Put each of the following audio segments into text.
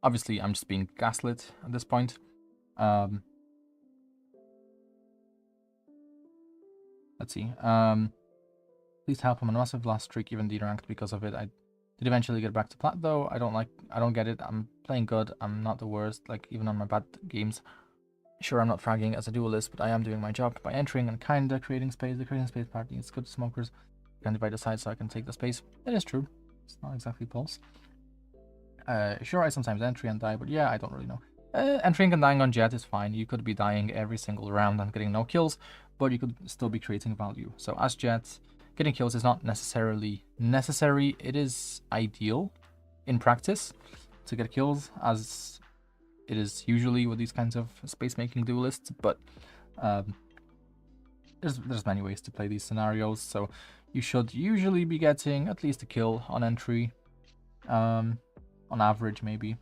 Obviously, I'm just being gaslit at this point. Let's see. Please help. I'm on a massive loss streak, even deranked because of it. I did eventually get back to plat though. I don't get it. I'm playing good. I'm not the worst. Like even on my bad games. Sure, I'm not fragging as a duelist, but I am doing my job by entering and kinda creating space. The creating space part needs good smokers. You can divide the side so I can take the space. That is true. It's not exactly pulse. Sure, I sometimes entry and die, but yeah, I don't really know. Entering and dying on Jet is fine. You could be dying every single round and getting no kills, but you could still be creating value. So as Jet, getting kills is not necessarily necessary. It is ideal in practice to get kills, as it is usually with these kinds of space-making duelists, but there's many ways to play these scenarios, so you should usually be getting at least a kill on entry, on average maybe,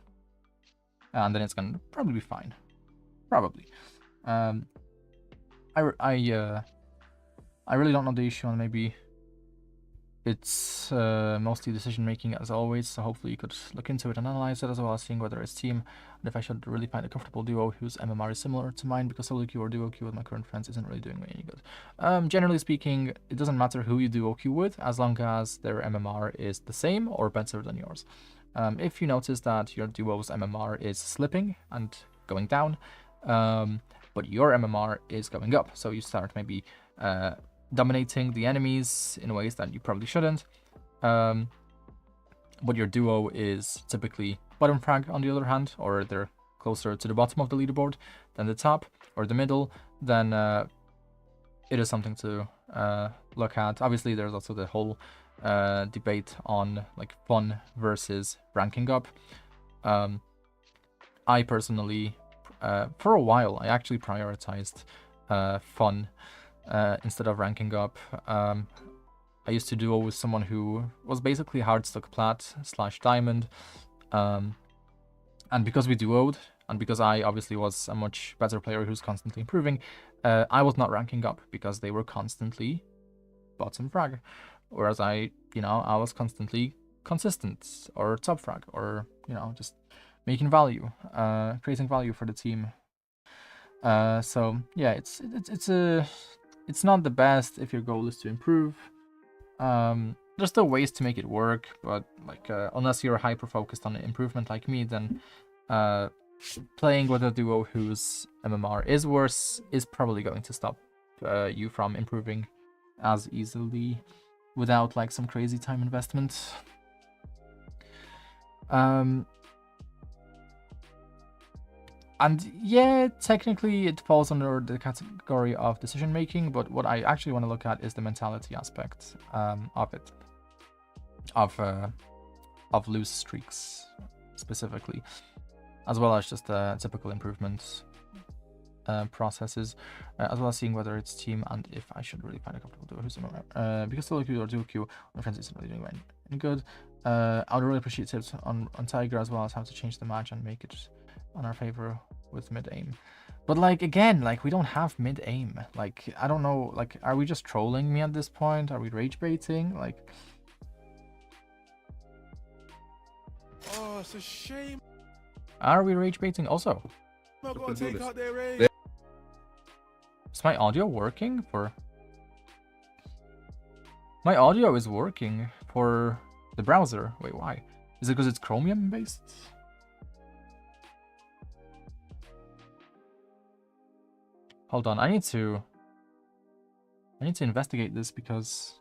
and then it's gonna probably be fine, probably. I really don't know the issue, and maybe it's mostly decision making as always, so hopefully you could look into it and analyze it, as well as seeing whether it's team and if I should really find a comfortable duo whose MMR is similar to mine, because solo queue or duo queue with my current friends isn't really doing me any good. Generally speaking, it doesn't matter who you duo queue with as long as their MMR is the same or better than yours. If you notice that your duo's MMR is slipping and going down, but your MMR is going up, so you start maybe dominating the enemies in ways that you probably shouldn't, but your duo is typically bottom frag on the other hand, or they're closer to the bottom of the leaderboard than the top or the middle, then it is something to look at. Obviously there's also the whole debate on like fun versus ranking up. I personally for a while I actually prioritized fun instead of ranking up. I used to duo with someone who was basically hardstuck plat / diamond, and because we duoed, and because I obviously was a much better player who's constantly improving, I was not ranking up because they were constantly bottom frag, whereas I was constantly consistent or top frag, or just making value, creating value for the team. So yeah, it's not the best if your goal is to improve. There's still ways to make it work, but like unless you're hyper focused on improvement like me, then playing with a duo whose MMR is worse is probably going to stop you from improving as easily without like some crazy time investment. And yeah, technically it falls under the category of decision making, but what I actually want to look at is the mentality aspect of it, of loose streaks specifically, as well as just typical improvement processes, as well as seeing whether it's team and if I should really find a comfortable duo who's similar. Because solo queue or duo queue on friends isn't really doing any good. I would really appreciate tips on Tiger, as well as how to change the match and make it on our favor with mid aim. But like again, like we don't have mid aim. Like I don't know, like are we just trolling me at this point? Are we rage baiting? Like, oh, it's a shame. Are we rage baiting also? I'm not gonna take out their rage. Is my audio working for? My audio is working for the browser. Wait, why? Is it because it's Chromium based? Hold on, I need to investigate this because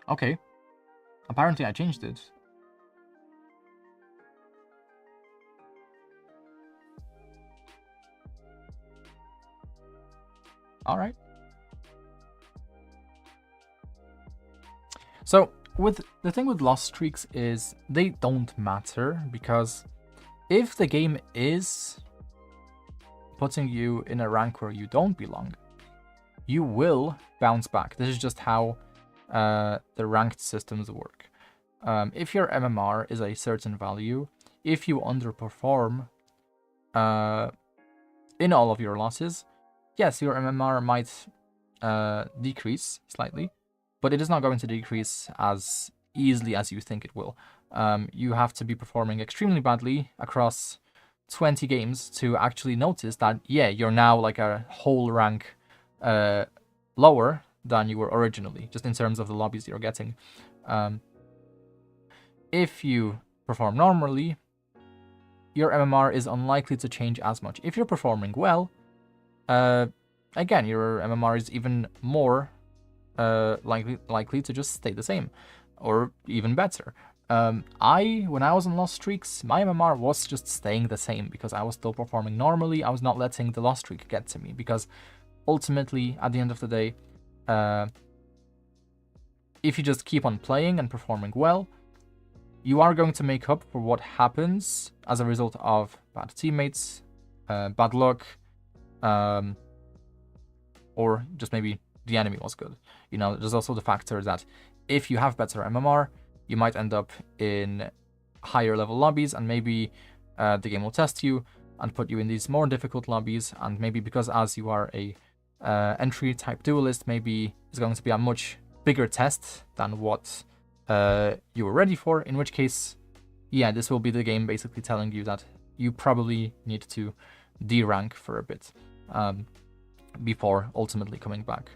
okay. Apparently I changed it. All right. So with the thing with lost streaks is they don't matter, because if the game is putting you in a rank where you don't belong, you will bounce back. This is just how the ranked systems work. If your MMR is a certain value, if you underperform in all of your losses, yes, your MMR might decrease slightly, but it is not going to decrease as easily as you think it will. You have to be performing extremely badly across 20 games to actually notice that, yeah, you're now like a whole rank lower than you were originally, just in terms of the lobbies you're getting. If you perform normally, your MMR is unlikely to change as much. If you're performing well, again, your MMR is even more likely to just stay the same, or even better. When I was on lost streaks, my MMR was just staying the same because I was still performing normally. I was not letting the lost streak get to me, because ultimately, at the end of the day, if you just keep on playing and performing well, you are going to make up for what happens as a result of bad teammates, bad luck, or just maybe the enemy was good. You know, there's also the factor that if you have better MMR, you might end up in higher level lobbies, and maybe the game will test you and put you in these more difficult lobbies, and maybe because as you are a entry type duelist, maybe it's going to be a much bigger test than what you were ready for, in which case, yeah, this will be the game basically telling you that you probably need to D-rank for a bit before ultimately coming back,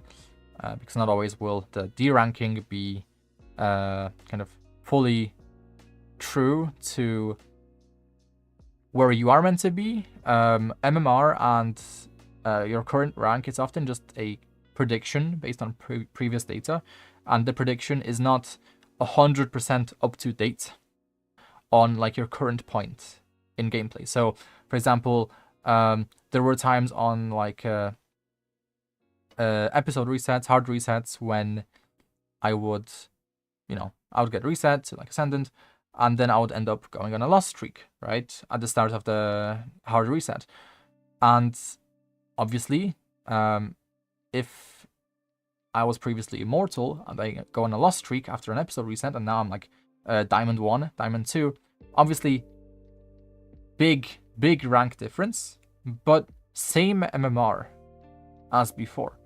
because not always will the D-ranking be kind of fully true to where you are meant to be. MMR and your current rank, it's often just a prediction based on previous data, and the prediction is not 100% up to date on like your current point in gameplay. So, for example, there were times on like episode resets, hard resets, when I would, I would get reset to like Ascendant, and then I would end up going on a lost streak, right, at the start of the hard reset. And obviously, if I was previously Immortal and I go on a lost streak after an episode reset, and now I'm like Diamond 1, Diamond 2, obviously big rank difference, but same MMR as before.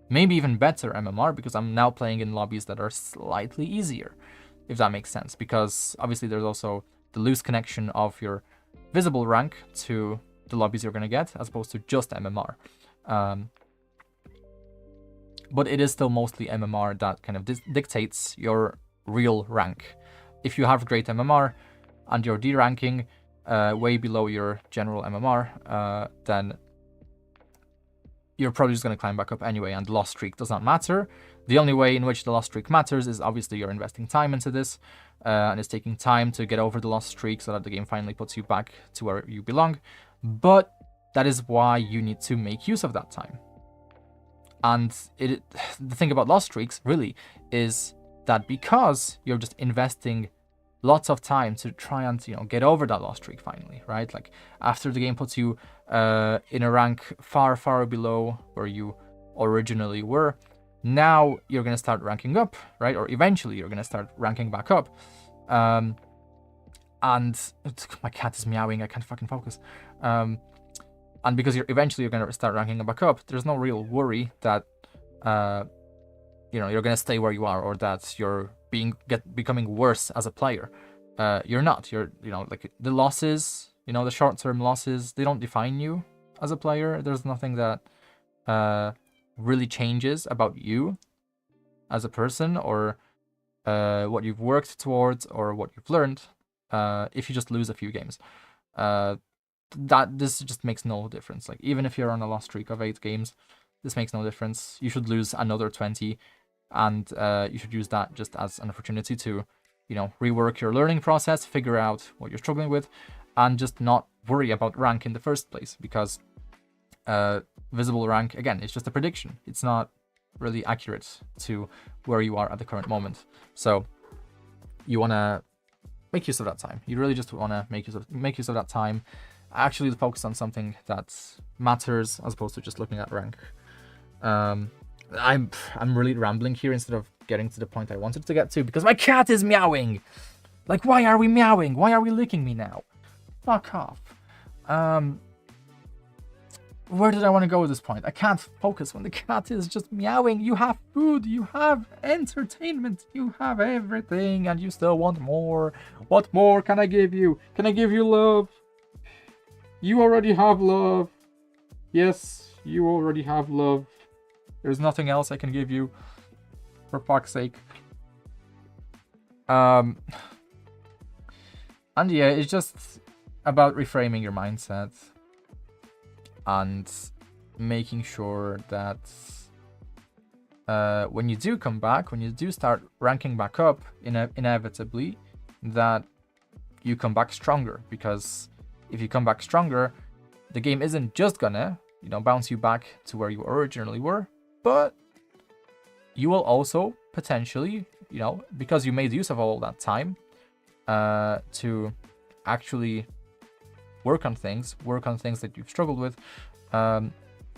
Maybe even better MMR, because I'm now playing in lobbies that are slightly easier, if that makes sense, because obviously there's also the loose connection of your visible rank to the lobbies you're going to get, as opposed to just MMR. But it is still mostly MMR that kind of dictates your real rank. If you have great MMR and you're D-ranking way below your general MMR, then you're probably just going to climb back up anyway, and the lost streak does not matter. The only way in which the lost streak matters is obviously you're investing time into this, and it's taking time to get over the lost streak so that the game finally puts you back to where you belong. But that is why you need to make use of that time. And the thing about lost streaks really is that because you're just investing lots of time to try and get over that lost streak finally, right? Like after the game puts you in a rank far below where you originally were, now you're gonna start ranking up, right? Or eventually you're gonna start ranking back up. And my cat is meowing. I can't fucking focus. And because you're going to start ranking back up, there's no real worry that, you're going to stay where you are, or that you're becoming worse as a player. You're not. Like the losses, the short-term losses, they don't define you as a player. There's nothing that really changes about you as a person, or what you've worked towards, or what you've learned, if you just lose a few games. This just makes no difference. Like even if you're on a lost streak of 8 games, this makes no difference. You should lose another 20, and you should use that just as an opportunity to, rework your learning process, figure out what you're struggling with, and just not worry about rank in the first place, because visible rank, again, it's just a prediction. It's not really accurate to where you are at the current moment. So you want to make use of that time. You really just want to make use of that time. Actually focus on something that matters, as opposed to just looking at rank. I'm really rambling here instead of getting to the point I wanted to get to, because my cat is meowing. Like, why are we meowing? Why are we licking me now? Fuck off. where did I want to go at this point? I can't focus when the cat is just meowing. You have food, you have entertainment, you have everything, and you still want more. What more can I give you? Can I give you love? You already have love. Yes, you already have love. There's nothing else I can give you. For fuck's sake. And yeah, it's just about reframing your mindset and making sure that when you do come back, when you do start ranking back up, inevitably, that you come back stronger. Because if you come back stronger, the game isn't just gonna, bounce you back to where you originally were, but you will also potentially, because you made use of all that time to actually work on things that you've struggled with,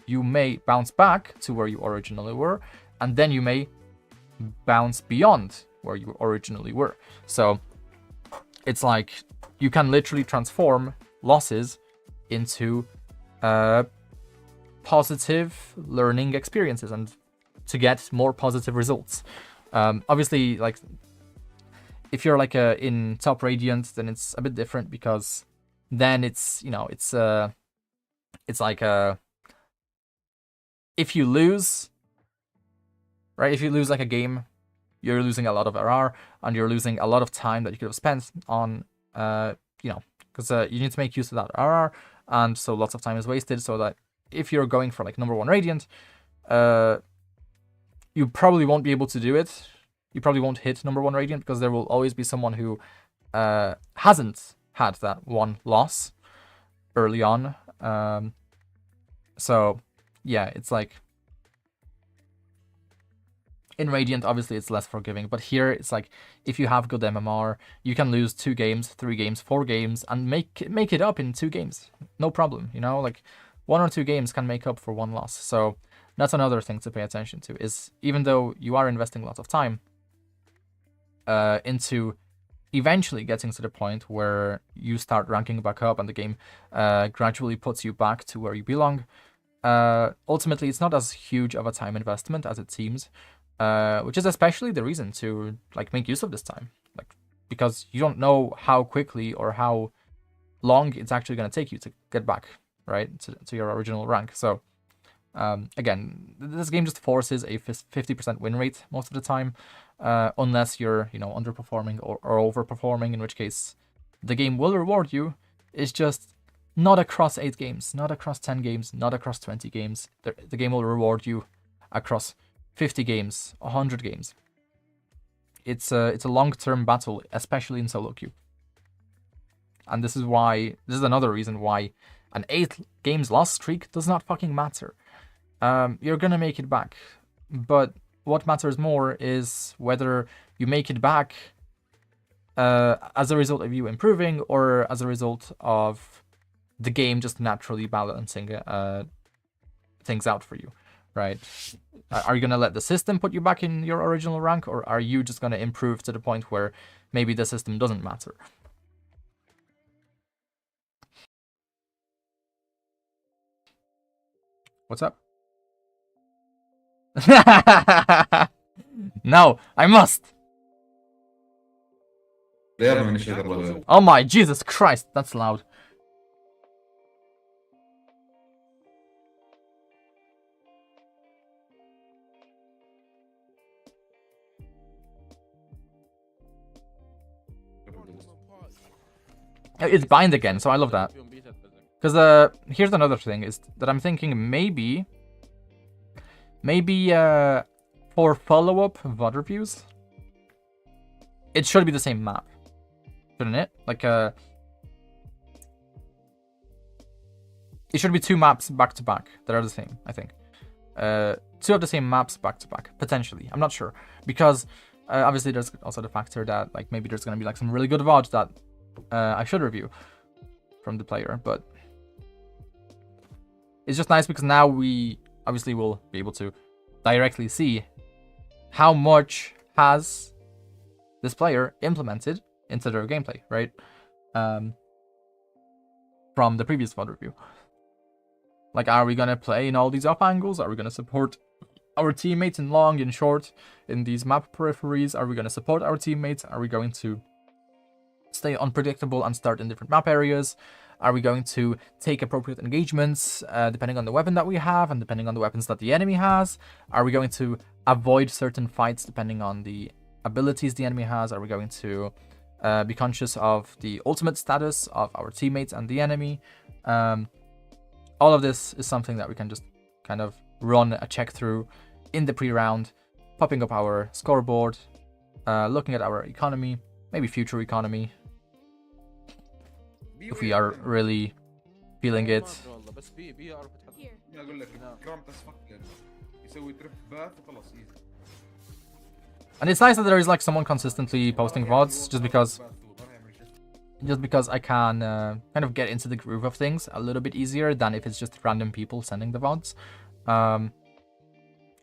you may bounce back to where you originally were, and then you may bounce beyond where you originally were. So it's like you can literally transform losses into positive learning experiences and to get more positive results. Obviously, like if you're like in top Radiant, then it's a bit different, because then it's it's like if you lose, right? If you lose like a game, you're losing a lot of RR, and you're losing a lot of time that you could have spent on because you need to make use of that RR, and so lots of time is wasted. So that if you're going for like #1 Radiant, you probably won't be able to do it. You probably won't hit #1 Radiant, because there will always be someone who hasn't had that one loss early on. So yeah, it's like in Radiant, obviously it's less forgiving, but here it's like if you have good MMR, you can lose 2 games, 3 games, 4 games, and make it up in 2 games, no problem. Like 1 or 2 games can make up for 1 loss. So that's another thing to pay attention to, is even though you are investing lots of time into eventually getting to the point where you start ranking back up and the game gradually puts you back to where you belong, ultimately it's not as huge of a time investment as it seems, which is especially the reason to like make use of this time, like because you don't know how quickly or how long it's actually going to take you to get back, right, to your original rank. So again, this game just forces a 50% win rate most of the time, unless you're, underperforming or overperforming, in which case the game will reward you. It's just not across 8 games, not across 10 games, not across 20 games. The game will reward you across 50 games, 100 games. It's a long-term battle, especially in solo queue. And this is another reason why an 8 games loss streak does not fucking matter. You're gonna make it back, but what matters more is whether you make it back as a result of you improving, or as a result of the game just naturally balancing things out for you, right? Are you gonna let the system put you back in your original rank, or are you just gonna improve to the point where maybe the system doesn't matter? What's up? No, I must. They have an initiator, by the way. Oh my Jesus Christ, that's loud. It's bind again, so I love that. Because here's another thing, is that I'm thinking maybe for follow-up VOD reviews, it should be the same map, shouldn't it? Like it should be 2 maps back to back that are the same, I think. 2 of the same maps back to back, potentially. I'm not sure, because obviously there's also the factor that like maybe there's gonna be like some really good VODs that I should review from the player, but it's just nice because now we obviously will be able to directly see how much has this player implemented into their gameplay, right? From the previous VOD review. Like, are we gonna play in all these up angles? Are we gonna support our teammates in long, in short, in these map peripheries? Are we gonna support our teammates? Are we going to stay unpredictable and start in different map areas? Are we going to take appropriate engagements depending on the weapon that we have and depending on the weapons that the enemy has? Are we going to avoid certain fights depending on the abilities the enemy has? Are we going to be conscious of the ultimate status of our teammates and the enemy? All of this is something that we can just kind of run a check through in the pre-round, popping up our scoreboard, looking at our economy, maybe future economy, if we are really feeling it. And it's nice that there is like someone consistently posting VODs, just because I can kind of get into the groove of things a little bit easier than if it's just random people sending the VODs.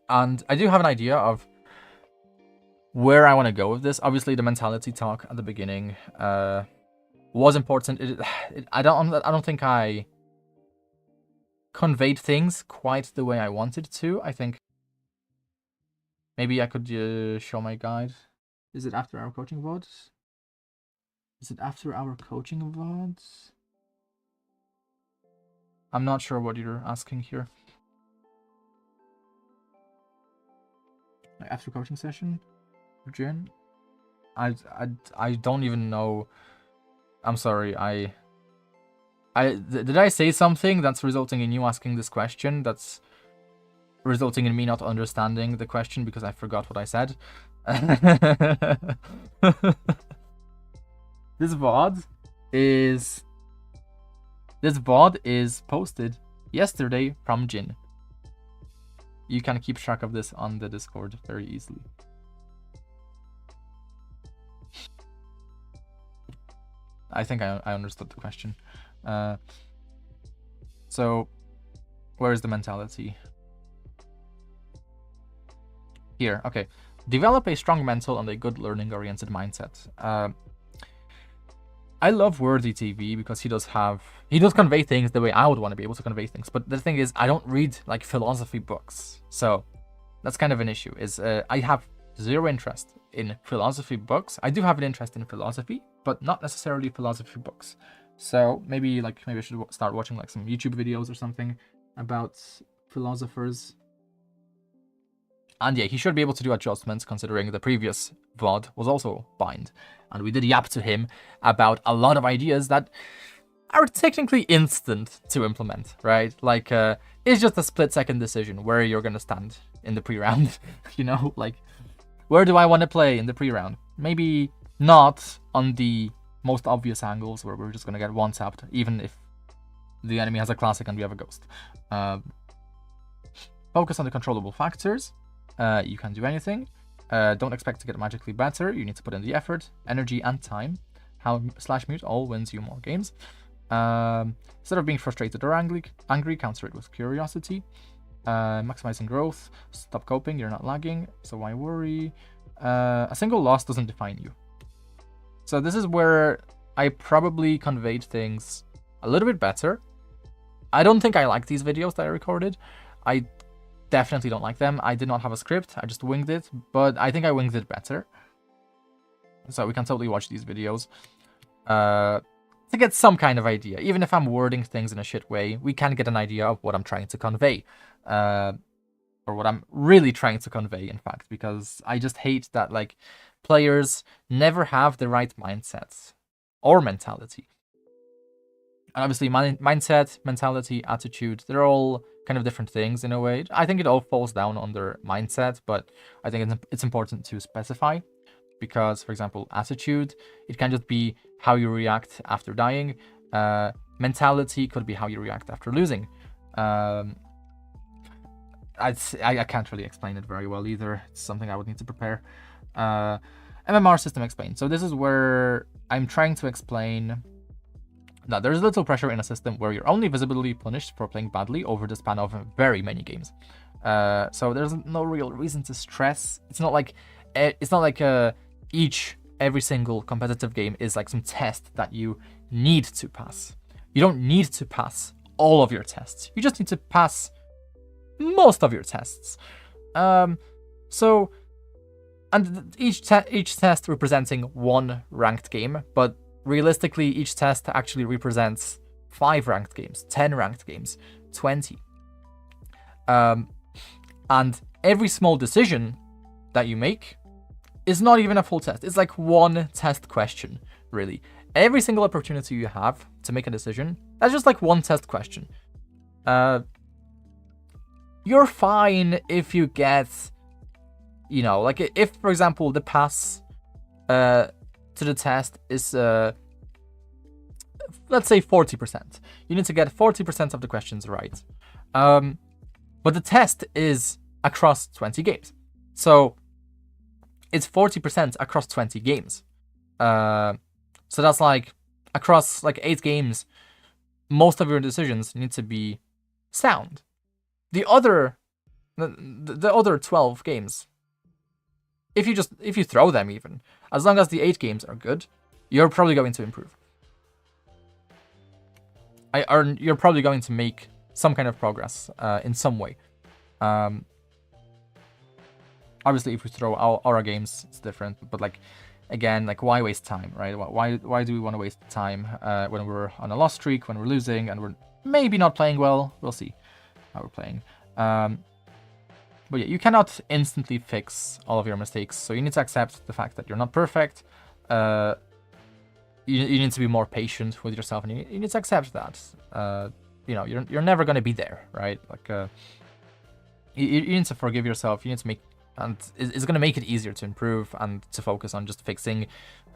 And I do have an idea of where I want to go with this. Obviously, the mentality talk at the beginning was important. I don't think I conveyed things quite the way I wanted to. I think maybe I could show my guide. Is it after our coaching VODs? Is it after our coaching VODs? I'm not sure what you're asking here. Like after coaching session, Jin? I don't even know. I'm sorry. Did I say something that's resulting in you asking this question? That's resulting in me not understanding the question because I forgot what I said. This VOD is posted yesterday from Jin. You can keep track of this on the Discord very easily. I think I understood the question. So, where is the mentality? Here, okay. Develop a strong mental and a good learning-oriented mindset. I love Worthy TV because he does convey things the way I would want to be able to convey things. But the thing is, I don't read like philosophy books, so that's kind of an issue. I have zero interest in philosophy books. I do have an interest in philosophy, but not necessarily philosophy books. So maybe I should start watching like some YouTube videos or something about philosophers. And yeah, he should be able to do adjustments considering the previous VOD was also bind. And we did yap to him about a lot of ideas that are technically instant to implement, right? Like, it's just a split-second decision where you're going to stand in the pre-round, you know? Like, where do I want to play in the pre-round? Maybe not on the most obvious angles where we're just going to get one-tapped, even if the enemy has a classic and we have a ghost. Focus on the controllable factors. You can do anything. Don't expect to get magically better. You need to put in the effort, energy, and time. /mute all wins you more games. Instead of being frustrated or angry, counter it with curiosity. Maximizing growth. Stop coping. You're not lagging, so why worry? A single loss doesn't define you. So this is where I probably conveyed things a little bit better. I don't think I like these videos that I recorded. I definitely don't like them. I did not have a script. I just winged it, but I think I winged it better. So we can totally watch these videos to get some kind of idea. Even if I'm wording things in a shit way, we can get an idea of what I'm trying to convey. Or what I'm really trying to convey, in fact, because I just hate that like players never have the right mindset or mentality. And obviously mindset, mentality, attitude, they're all kind of different things in a way. I think it all falls down under mindset, but I think it's important to specify because, for example, attitude, it can just be how you react after dying. Mentality could be how you react after losing. I can't really explain it very well either. It's something I would need to prepare. MMR system explained. So this is where I'm trying to explain that there's little pressure in a system where you're only visibly punished for playing badly over the span of very many games. So there's no real reason to stress. It's not like every single competitive game is like some test that you need to pass. You don't need to pass all of your tests. You just need to pass most of your tests. So, and each test representing one ranked game, but realistically, each test actually represents 5 ranked games, 10 ranked games, 20. And every small decision that you make is not even a full test. It's like one test question, really. Every single opportunity you have to make a decision, that's just like one test question. You're fine if you get, you know, like if, for example, the pass to the test is, let's say 40%. You need to get 40% of the questions right. But the test is across 20 games. So it's 40% across 20 games. So that's like across like 8 games, most of your decisions need to be sound. The other 12 games, if you throw them even, as long as the 8 games are good, you're probably going to improve. You're probably going to make some kind of progress in some way. Obviously, if we throw our games, it's different. But like, again, like why waste time, right? Why do we want to waste time when we're on a loss streak, when we're losing, and we're maybe not playing well? We'll see how we're playing. But yeah, you cannot instantly fix all of your mistakes, so you need to accept the fact that you're not perfect. You need to be more patient with yourself, and you need to accept that. You know, you're never gonna be there, right? Like, you need to forgive yourself. You need to make, and it's gonna make it easier to improve and to focus on just fixing,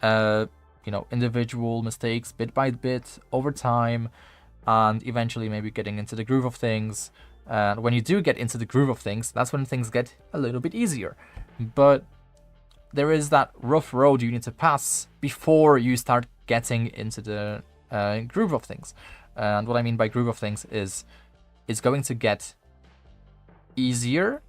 you know, individual mistakes bit by bit over time, and eventually maybe getting into the groove of things. And when you do get into the groove of things, that's when things get a little bit easier. But there is that rough road you need to pass before you start getting into the groove of things. And what I mean by groove of things is it's going to get easier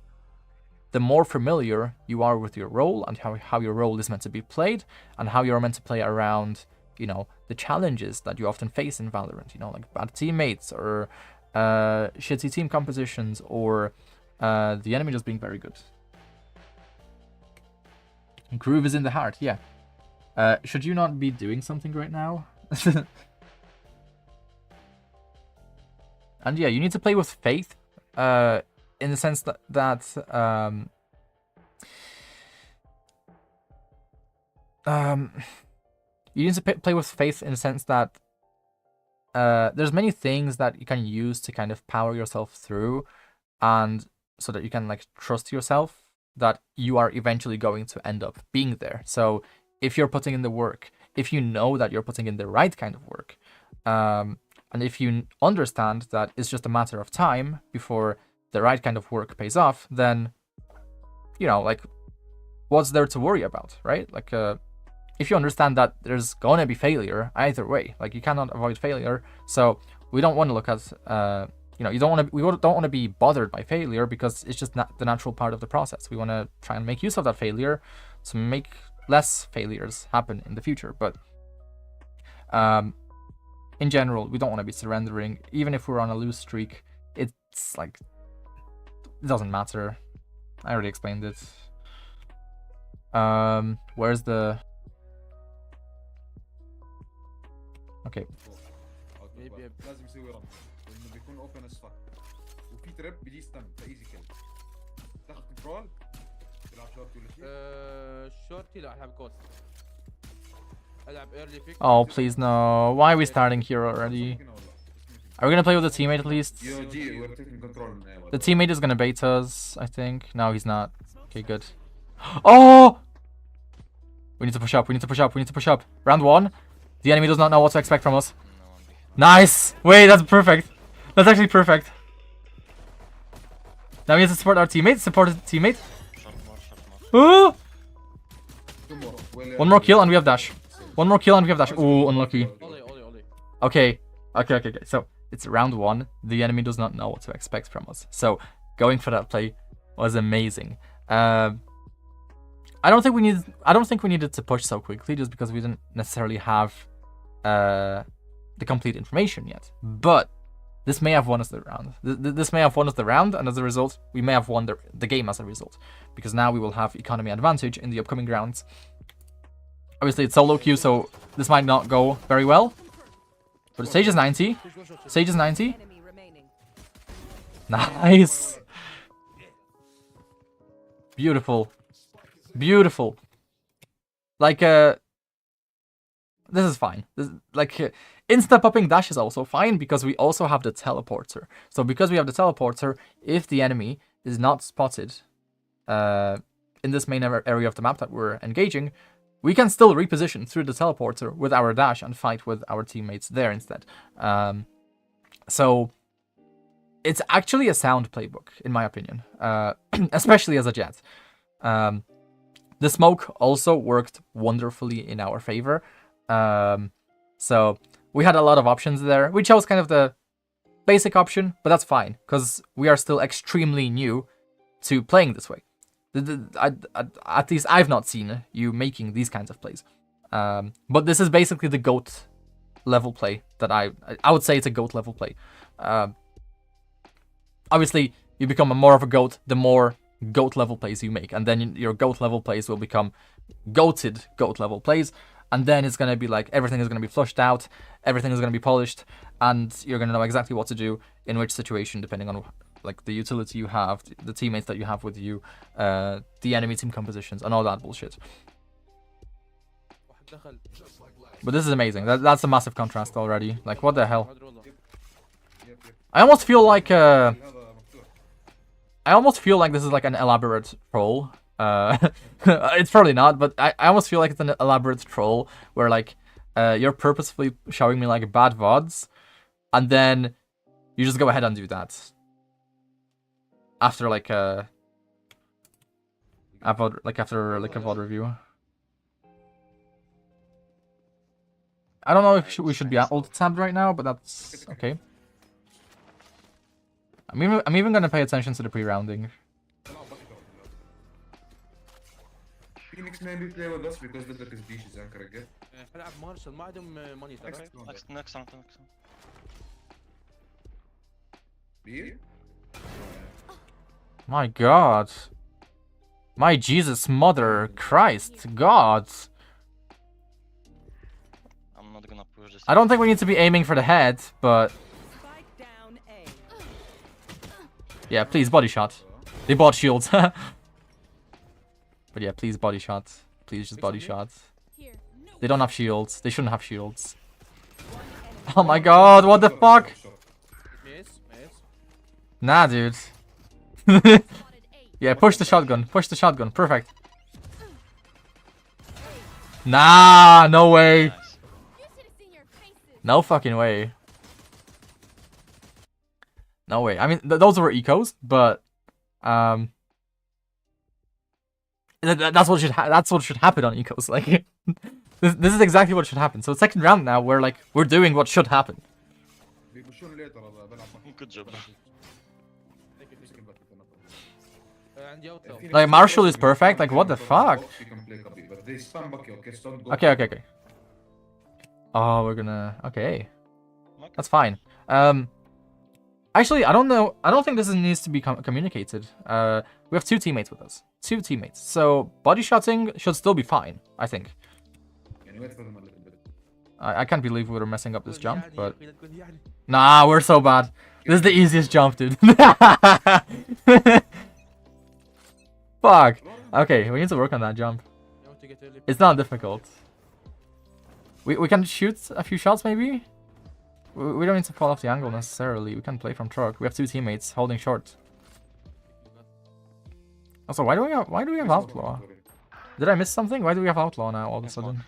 the more familiar you are with your role and how your role is meant to be played and how you're meant to play around, you know, the challenges that you often face in Valorant, you know, like bad teammates or shitty team compositions or the enemy just being very good. Groove is in the heart, yeah. Should you not be doing something right now? And yeah, you need to play with faith, in the sense that you need to play with faith in the sense that there's many things that you can use to kind of power yourself through, and so that you can like trust yourself that you are eventually going to end up being there. So if you're putting in the work, if you know that you're putting in the right kind of work, and if you understand that it's just a matter of time before the right kind of work pays off, then, you know, like, what's there to worry about, right? Like, if you understand that there's gonna be failure either way, like you cannot avoid failure. So we don't want to look at, you know, we don't want to be bothered by failure because it's just not the natural part of the process. We want to try and make use of that failure to make less failures happen in the future. But in general, we don't want to be surrendering. Even if we're on a lose streak, it's like, it doesn't matter. I already explained it. Where's the... Okay. لازم يسوي رن لانه بيكون اوبن از فك وفي تريب بيجي ستان فايزي كيل تاخذ كنترول تلعب شورتي ولا شيء شورتي لا العب جوست العب ايرلي بيك. Oh, please no. Why are we starting here already? Are we gonna play with the teammate at least? The teammate is gonna bait us, I think. No, he's not. Okay, good. Oh! We need to push up, we need to push up, we need to push up. Round 1. The enemy does not know what to expect from us. Nice! Wait, that's perfect. That's actually perfect. Now we have to support our teammate. Support his teammate. Ooh! One more kill and we have dash. One more kill and we have dash. Ooh, unlucky. Okay. Okay. So, it's round 1. The enemy does not know what to expect from us. So, going for that play was amazing. I don't think we needed to push so quickly just because we didn't necessarily have the complete information yet. But this may have won us the round. This may have won us the round, and as a result, we may have won the game as a result. Because now we will have economy advantage in the upcoming rounds. Obviously, it's solo queue, so this might not go very well. But Sage is 90. Sage is 90. Nice. Beautiful. Beautiful. Like, this is fine. Insta-popping dash is also fine because we also have the teleporter. So because we have the teleporter, if the enemy is not spotted in this main area of the map that we're engaging, we can still reposition through the teleporter with our dash and fight with our teammates there instead. So it's actually a sound playbook, in my opinion, especially as a jet. The smoke also worked wonderfully in our favor. So we had a lot of options there. We chose kind of the basic option, but that's fine, because we are still extremely new to playing this way. At least I've not seen you making these kinds of plays. But this is basically the GOAT level play that I would say it's a GOAT level play. Obviously, you become more of a GOAT the more GOAT level plays you make, and then your GOAT level plays will become GOATed GOAT level plays, and then it's going to be like everything is going to be flushed out, everything is going to be polished, and you're going to know exactly what to do in which situation depending on like the utility you have, the teammates that you have with you, the enemy team compositions, and all that bullshit. But this is amazing. That's a massive contrast already. Like, what the hell? I almost feel like this is like an elaborate troll. It's probably not, but I almost feel like it's an elaborate troll where like you're purposefully showing me like bad VODs, and then you just go ahead and do that after like a VOD, after like a VOD review. I don't know if we should be alt tabbed right now, but that's okay. I'm even gonna pay attention to the pre-rounding. Phoenix maybe play with us because the is beach is anchor again. العب مارشال ما عندهم مونيتور. Next round. Beer? My God. My Jesus, Mother, Christ, God. I'm not gonna push this. I don't think we need to be aiming for the head, but yeah, please body shot. They bought shields. But yeah, please body shot. Please just body shot. They don't have shields. They shouldn't have shields. Oh my God, what the fuck? Nah, dude. Yeah, push the shotgun. Push the shotgun. Perfect. Nah, no way. No fucking way. No way. I mean, those were ecos, but that's what should happen on ecos. Like, this is exactly what should happen. So second round now, we're doing what should happen. Good job. Like, Marshall is perfect. Like, what the fuck? Okay. Oh, we're gonna... Okay. That's fine. Actually, I don't know. I don't think this needs to be communicated. We have two teammates with us. Two teammates. So, body shotting should still be fine, I think. I can't believe we were messing up this jump, but... Nah, we're so bad. This is the easiest jump, dude. Fuck. Okay, we need to work on that jump. It's not difficult. We can shoot a few shots, maybe? We don't need to fall off the angle necessarily. We can play from truck. We have two teammates holding short. Also, why do we have outlaw? Did I miss something? Why do we have outlaw now all of a sudden?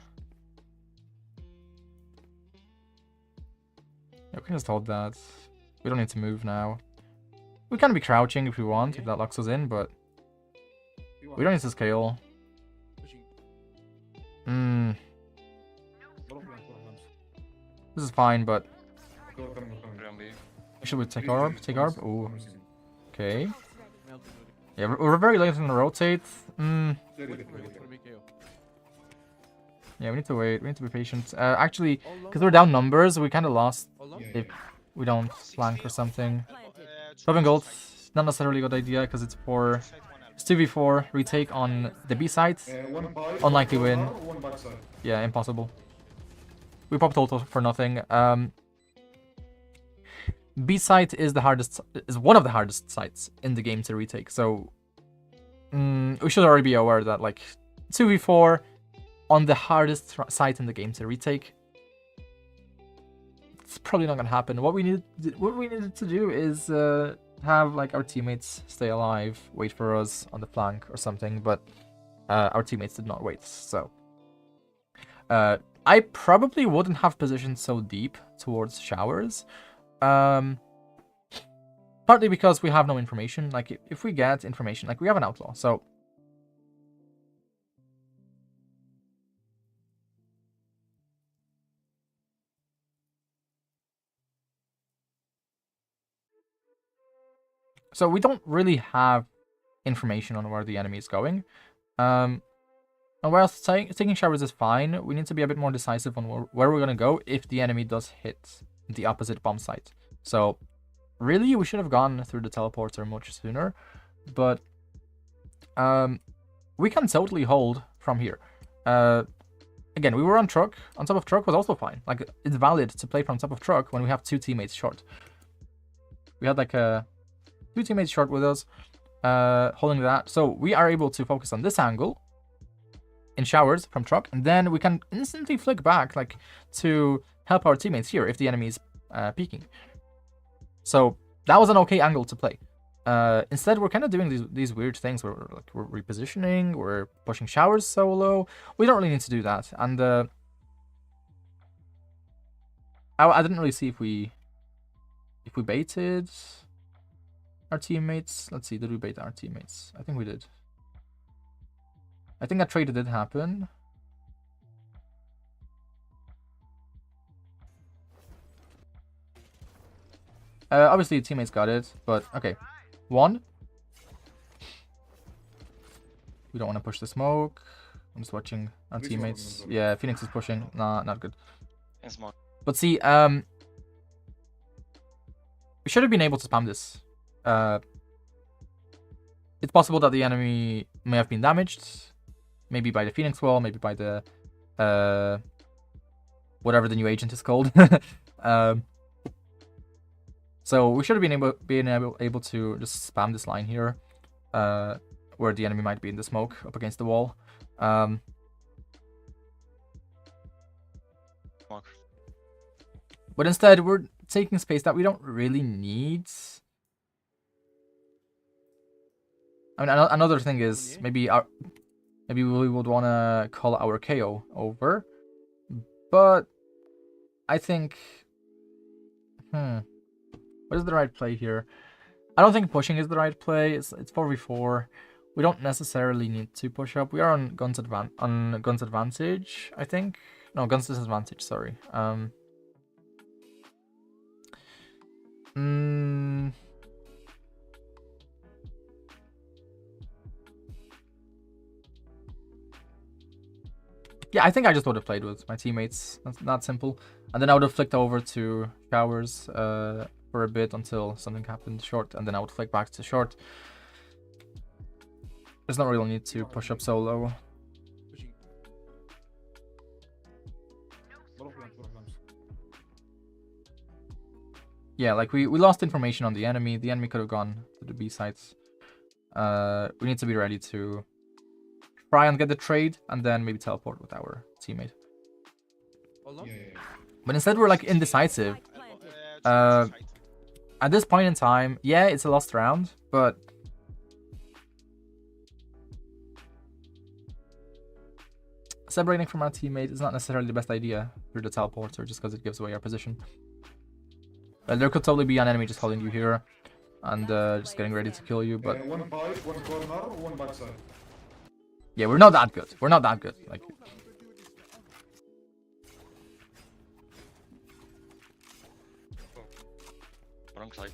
Yeah, we can just hold that. We don't need to move now. We can be crouching if we want, if that locks us in, but we don't need to scale. This is fine, but should we take orb? Take orb? Ooh. Okay. Yeah, we're very late in the rotate. Yeah, we need to wait. We need to be patient. Actually, because we're down numbers, we kind of lost. we don't flank or something. Dropping gold, not necessarily a good idea because it's for 2v4 retake on the B side. One pipe, Unlikely one win. corner, one backside. Yeah, impossible. We popped ult for nothing. B site is one of the hardest sites in the game to retake. So we should already be aware that like 2v4 on the hardest site in the game to retake, it's probably not gonna happen. What we needed to do is have like our teammates stay alive, wait for us on the flank or something. But our teammates did not wait. So I probably wouldn't have positioned so deep towards showers. Partly because we have no information. Like if we get information, like we have an outlaw, so we don't really have information on where the enemy is going. And whilst taking showers is fine, we need to be a bit more decisive on where we're gonna go if the enemy does hit the opposite bomb site. So really, we should have gone through the teleporter much sooner, but we can totally hold from here. Again, we were on truck. On top of truck was also fine. Like, it's valid to play from top of truck when we have 2 teammates short. We had like 2 teammates short with us, holding that. So we are able to focus on this angle in showers from truck, and then we can instantly flick back like to help our teammates here if the enemy is peeking. So that was an okay angle to play. Instead, we're kind of doing these weird things where we're repositioning, we're pushing showers solo. We don't really need to do that. And I didn't really see if we baited our teammates. Let's see, did we bait our teammates? I think we did. I think that trade did happen. Obviously, teammates got it, but okay. 1. We don't want to push the smoke. I'm just watching our teammates. Yeah, Phoenix is pushing. Nah, not good. In smoke. But see, we should have been able to spam this. It's possible that the enemy may have been damaged. Maybe by the Phoenix wall, maybe by the whatever the new agent is called. So we should have been able to just spam this line here, where the enemy might be in the smoke up against the wall. Smoke. But instead, we're taking space that we don't really need. I mean, another thing is maybe we would want to call our KO over, but I think, what is the right play here? I don't think pushing is the right play. It's 4v4. We don't necessarily need to push up. We are on guns advantage, I think. No, guns disadvantage, sorry. Yeah, I think I just would have played with my teammates. That's not simple. And then I would have flicked over to showers for a bit until something happened short, and then I would flick back to short. There's not really need to push up solo. Yeah, like we lost information on the enemy. The enemy could have gone to the B sites. We need to be ready to try and get the trade and then maybe teleport with our teammate. But instead we're like indecisive. At this point in time, yeah, it's a lost round, but separating from our teammate is not necessarily the best idea through the teleporter, just because it gives away our position. There could totally be an enemy just holding you here and just getting ready to kill you, but one pipe, one corner, one backside. Yeah, we're not that good. We're not that good. Like, wrong side.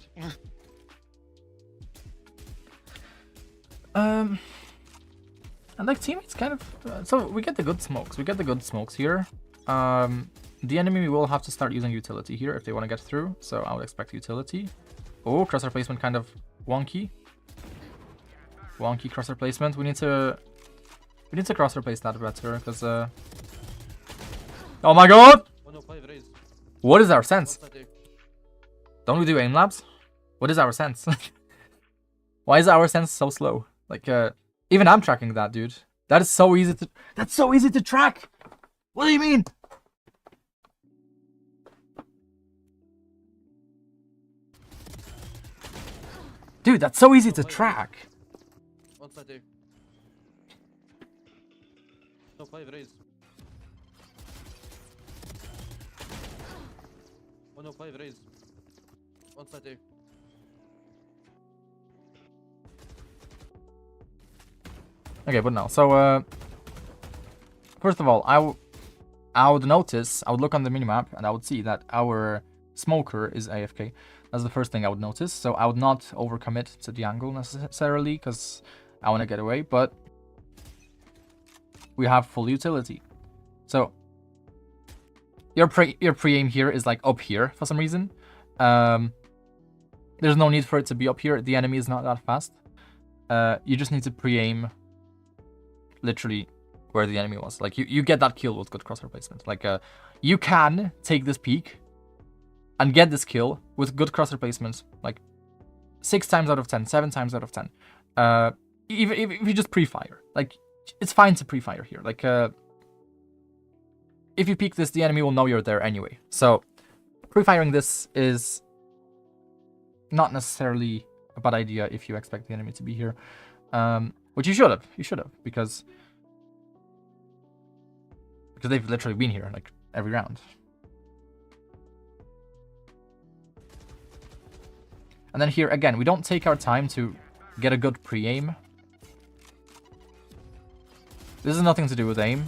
and like teammates kind of. So we get the good smokes. We get the good smokes here. the enemy will have to start using utility here if they want to get through. So I would expect utility. Oh, crosshair placement kind of wonky. Wonky crosshair placement. We need to crosshair place that better because oh my god! What is our sense? Don't we do aim labs? What is our sense? Why is our sense so slow? Like even I'm tracking that, dude. That is so easy to track. What do you mean? Dude, that's so easy to track. No 5 raise. 105 raise. 130. Okay, but no. So first of all, I would notice, I would look on the minimap and I would see that our smoker is AFK. That's the first thing I would notice. So I would not overcommit to the angle necessarily because I want to get away, but we have full utility. So your pre-aim here is like up here for some reason. There's no need for it to be up here. The enemy is not that fast. You just need to pre-aim literally where the enemy was. Like you get that kill with good crosshair placement. Like you can take this peak and get this kill with good crosshair placement, like 6 times out of 10, 7 times out of 10. Even if you just pre-fire, like it's fine to pre-fire here. Like if you peek this, the enemy will know you're there anyway. So pre-firing this is not necessarily a bad idea if you expect the enemy to be here, which you should have. You should have because they've literally been here like every round. And then here, again, we don't take our time to get a good pre-aim. This has nothing to do with aim.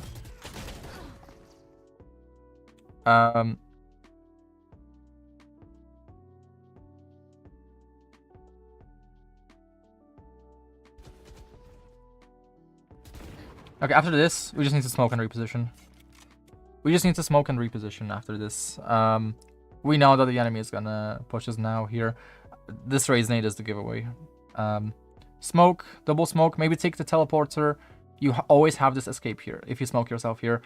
Okay, after this, we just need to smoke and reposition. We just need to smoke and reposition after this. We know that the enemy is gonna push us now here. This raise nade is the giveaway. Smoke, double smoke, maybe take the teleporter. You always have this escape here. If you smoke yourself here,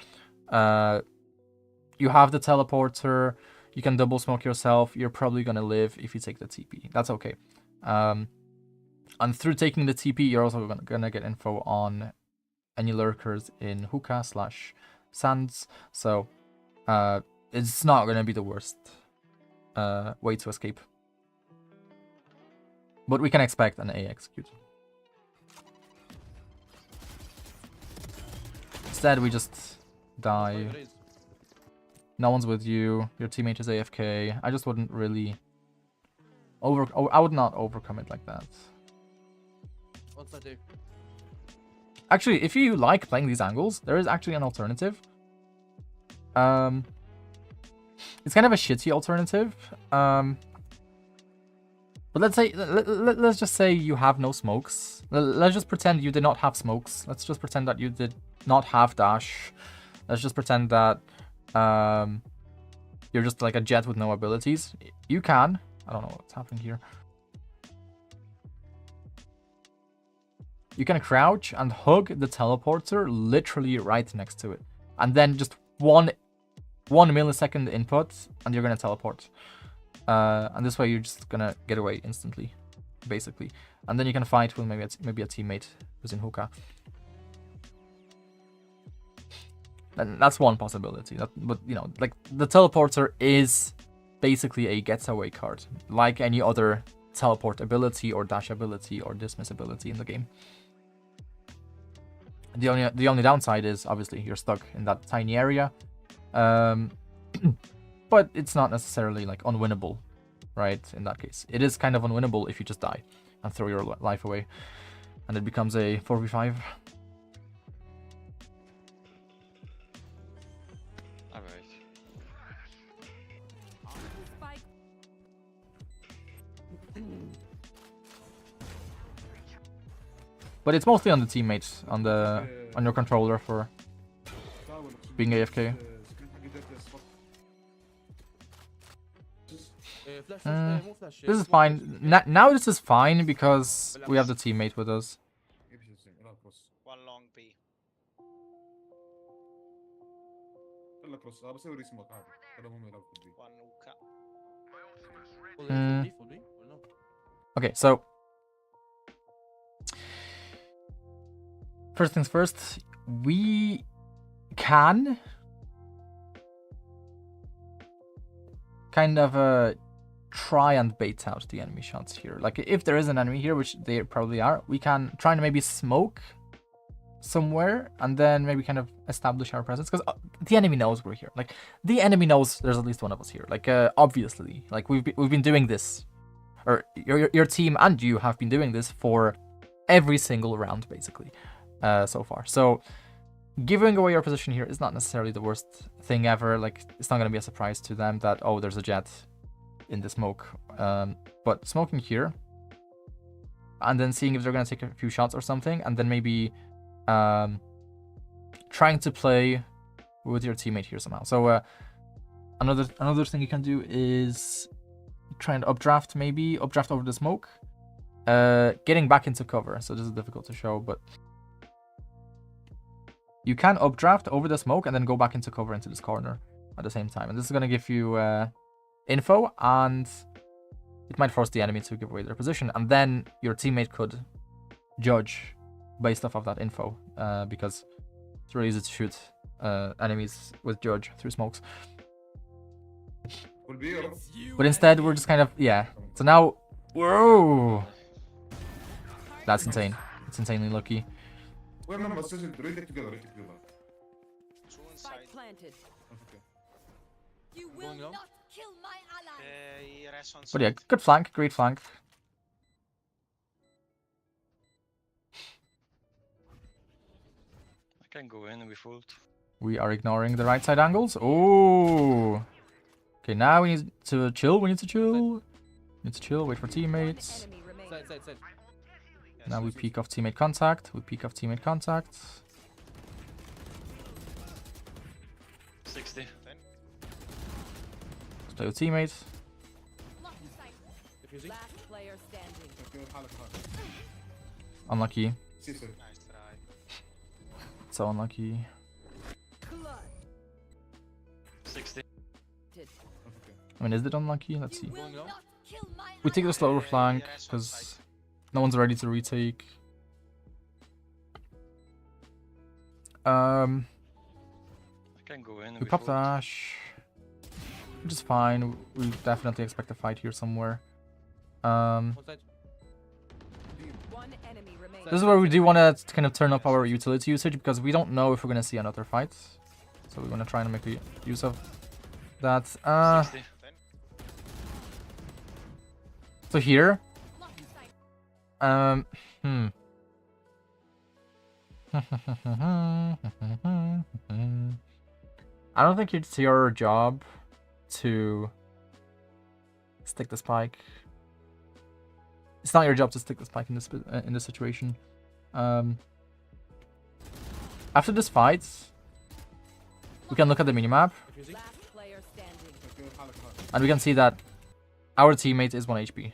you have the teleporter. You can double smoke yourself. You're probably gonna live if you take the TP. That's okay. And through taking the TP, you're also gonna get info on any lurkers in hookah/sands. So it's not gonna be the worst way to escape. But we can expect an A execute. Instead, we just die. No one's with you. Your teammate is AFK. I just wouldn't really I would not overcome it like that. Actually, if you like playing these angles, there is actually an alternative. It's kind of a shitty alternative. But let's just say you have no smokes. Let's just pretend you did not have smokes. Let's just pretend that you did not have dash. Let's just pretend that you're just like a jet with no abilities. You can. I don't know what's happening here. You can crouch and hug the teleporter literally right next to it. And then just one millisecond input and you're gonna teleport. And this way you're just gonna get away instantly, basically. And then you can fight with maybe a teammate who's in hookah. And that's one possibility. But you know, like the teleporter is basically a getaway card, like any other teleport ability or dash ability or dismiss ability in the game. The only downside is obviously you're stuck in that tiny area. But it's not necessarily like unwinnable, right? In that case, it is kind of unwinnable if you just die and throw your life away, and it becomes a 4v5. All right. But it's mostly on the teammates, on your controller for being AFK. فلاش مو فلاش This is fine. Now this is fine because we have the teammate with us. يمشي السن العب كروس. One long B. يلا كروس بسوي ريسموت عادي. خليهم هم يلعبوا في البي. One hookah. فول بي ولا نو؟ Okay, so first things first, we can kind of try and bait out the enemy shots here. Like if there is an enemy here, which they probably are, we can try and maybe smoke somewhere and then maybe kind of establish our presence, because the enemy knows we're here. Like the enemy knows there's at least one of us here. Like obviously, like we've been doing this, or your team and you have been doing this for every single round basically so far. So giving away your position here is not necessarily the worst thing ever. Like it's not going to be a surprise to them that, oh, there's a jet in the smoke. But smoking here and then seeing if they're going to take a few shots or something, and then maybe trying to play with your teammate here somehow. So another thing you can do is try and updraft, maybe updraft over the smoke, getting back into cover. So this is difficult to show, but you can updraft over the smoke and then go back into cover into this corner at the same time. And this is going to give you info, and it might force the enemy to give away their position. And then your teammate could judge based off of that info, because it's really easy to shoot enemies with judge through smokes. But instead, we're just kind of, yeah. So now, whoa! That's insane. It's insanely lucky. We're not ready together. Two inside. Planted. Okay. You will not kill my ally. Rest on But yeah, side. good flank, great flank. I can go in and we fooled. We are ignoring the right side angles. Oh! Okay, now we need to chill. We need to chill. Need to chill, wait for teammates. Enemy remaining. Side. Yes, Now we yes, peek off teammate contact. We peek off teammate contact. 60. Let's play with teammate. Defusing. Last player standing. Okay, حالك حالك. Unlucky. سيسر. Nice try. So unlucky. 60. Okay. I mean, is it unlucky? Let's see. You will Going low. not kill my We take the slower Yeah, flank yeah, rest on because side. no one's ready to retake. I can go in and We pop the fooled. Ash, which is fine. We definitely expect a fight here somewhere. One side. One enemy remaining. This is where we do want to kind of turn up our utility usage, because we don't know if we're going to see another fight. So we want to try and make use of that. 60. So here, I don't think it's your job to stick the spike. It's not your job to stick the spike in this situation. After this fight, we can look at the minimap Defusing. Last player standing. Okay, حالك حالك. and we can see that our teammate is 1 HP.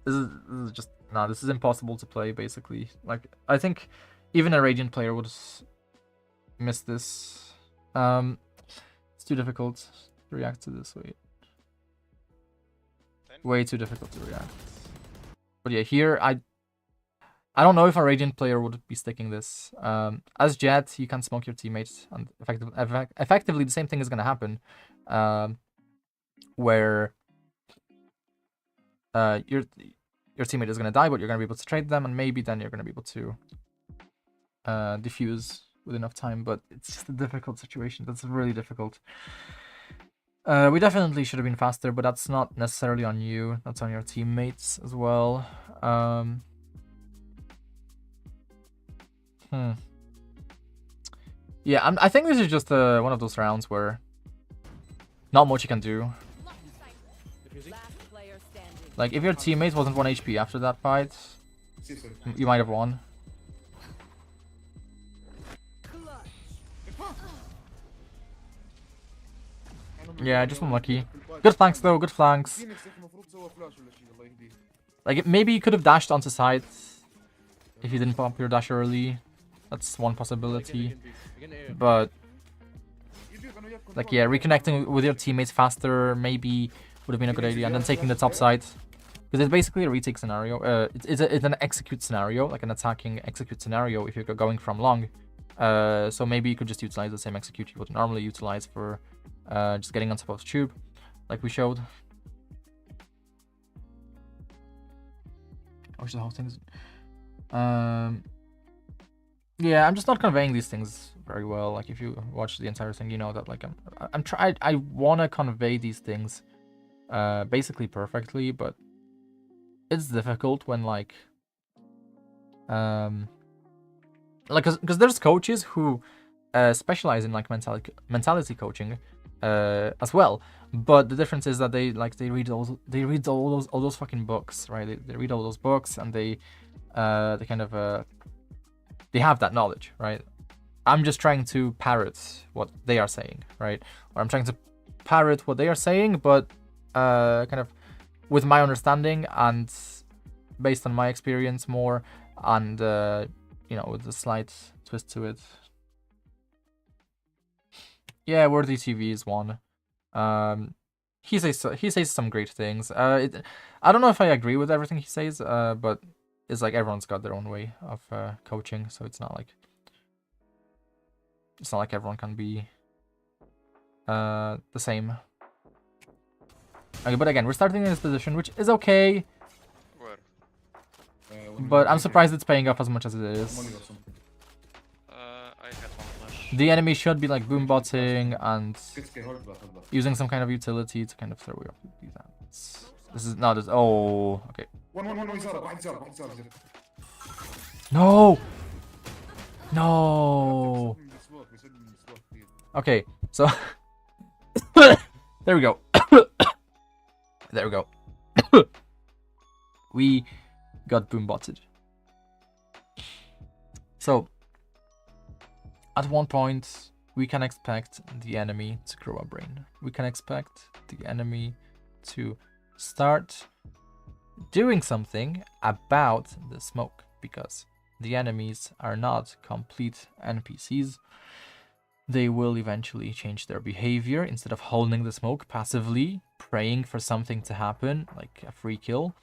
This is just this is impossible to play basically. Like I think even a Radiant player would miss this. It's too difficult to react to this. Way too difficult to react. But yeah, here I don't know if a Radiant player would be sticking this. As Jet, you can smoke your teammates, and effectively the same thing is going to happen, where your teammate is going to die, but you're going to be able to trade them, and maybe then you're going to be able to defuse with enough time. But it's just a difficult situation. That's really difficult. We definitely should have been faster, but that's not necessarily on you. That's on your teammates as well. Yeah, I think this is just one of those rounds where not much you can do. Defusing. Last player standing. Like, if your teammate wasn't 1 HP after that fight, سيسر. you might have won. Yeah, just unlucky. Good flanks though, good flanks. Like, maybe you could have dashed onto side if you didn't pop your dash early. That's one possibility. But, like, yeah, reconnecting with your teammates faster maybe would have been a good idea. And then taking the top side. Because it's basically a retake scenario. It's an execute scenario, like an attacking execute scenario if you're going from long. So maybe you could just utilize the same execute you would normally utilize for just getting on top of the tube, like we showed. I wish the whole thing's... yeah, I'm just not conveying these things very well. Like, if you watch the entire thing, you know that, like, I want to convey these things basically perfectly, but it's difficult when, like, because there's coaches who specialize in, like, mentality coaching as well, but the difference is that they read all those fucking books, right? They read all those books, and they kind of they have that knowledge, right? I'm just trying to parrot what they are saying, right? Or I'm trying to parrot what they are saying, but kind of with my understanding and based on my experience more, and you know, with a slight twist to it. Yeah, Worthy TV is one. He says some great things. I don't know if I agree with everything he says, but it's like everyone's got their own way of coaching, so it's not like everyone can be the same. Okay, but again, we're starting in this position, which is okay. Where? But I'm surprised it's paying off as much as it is. I had one flash. The enemy should be like boom botting and using some kind of utility to kind of throw you off these ants. This is not as... Oh, okay. No! No! Okay, so... there we go. There we go. We got boom botted. So, at one point, we can expect the enemy to grow a brain. We can expect the enemy to start doing something about the smoke, because the enemies are not complete NPCs. They will eventually change their behavior. Instead of holding the smoke passively, praying for something to happen, like a free kill,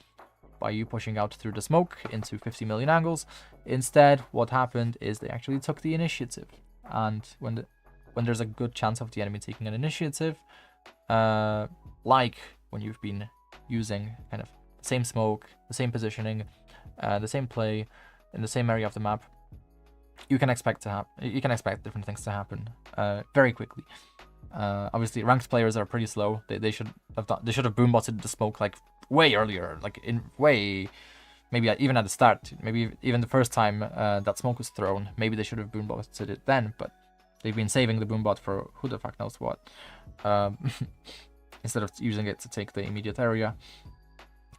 by you pushing out through the smoke into 50 million angles. Instead, what happened is they actually took the initiative. And when there's a good chance of the enemy taking an initiative, like when you've been using kind of the same smoke, the same positioning, the same play in the same area of the map, you can expect different things to happen very quickly. Obviously, ranked players are pretty slow. They should have boom botted the smoke like way earlier, like maybe even at the start, maybe even the first time that smoke was thrown. Maybe they should have boom botted it then, but they've been saving the boom bot for who the fuck knows what, instead of using it to take the immediate area.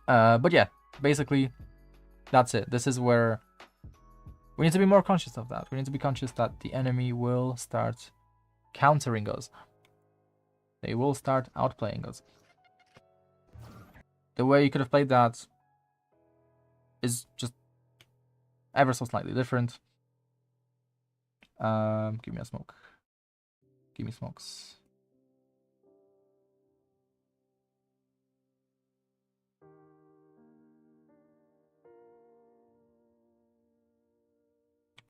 But yeah, basically, that's it. This is where we need to be more conscious of that. We need to be conscious that the enemy will start countering us. They will start outplaying us. The way you could have played that is just ever so slightly different. Give me a smoke. Give me smokes.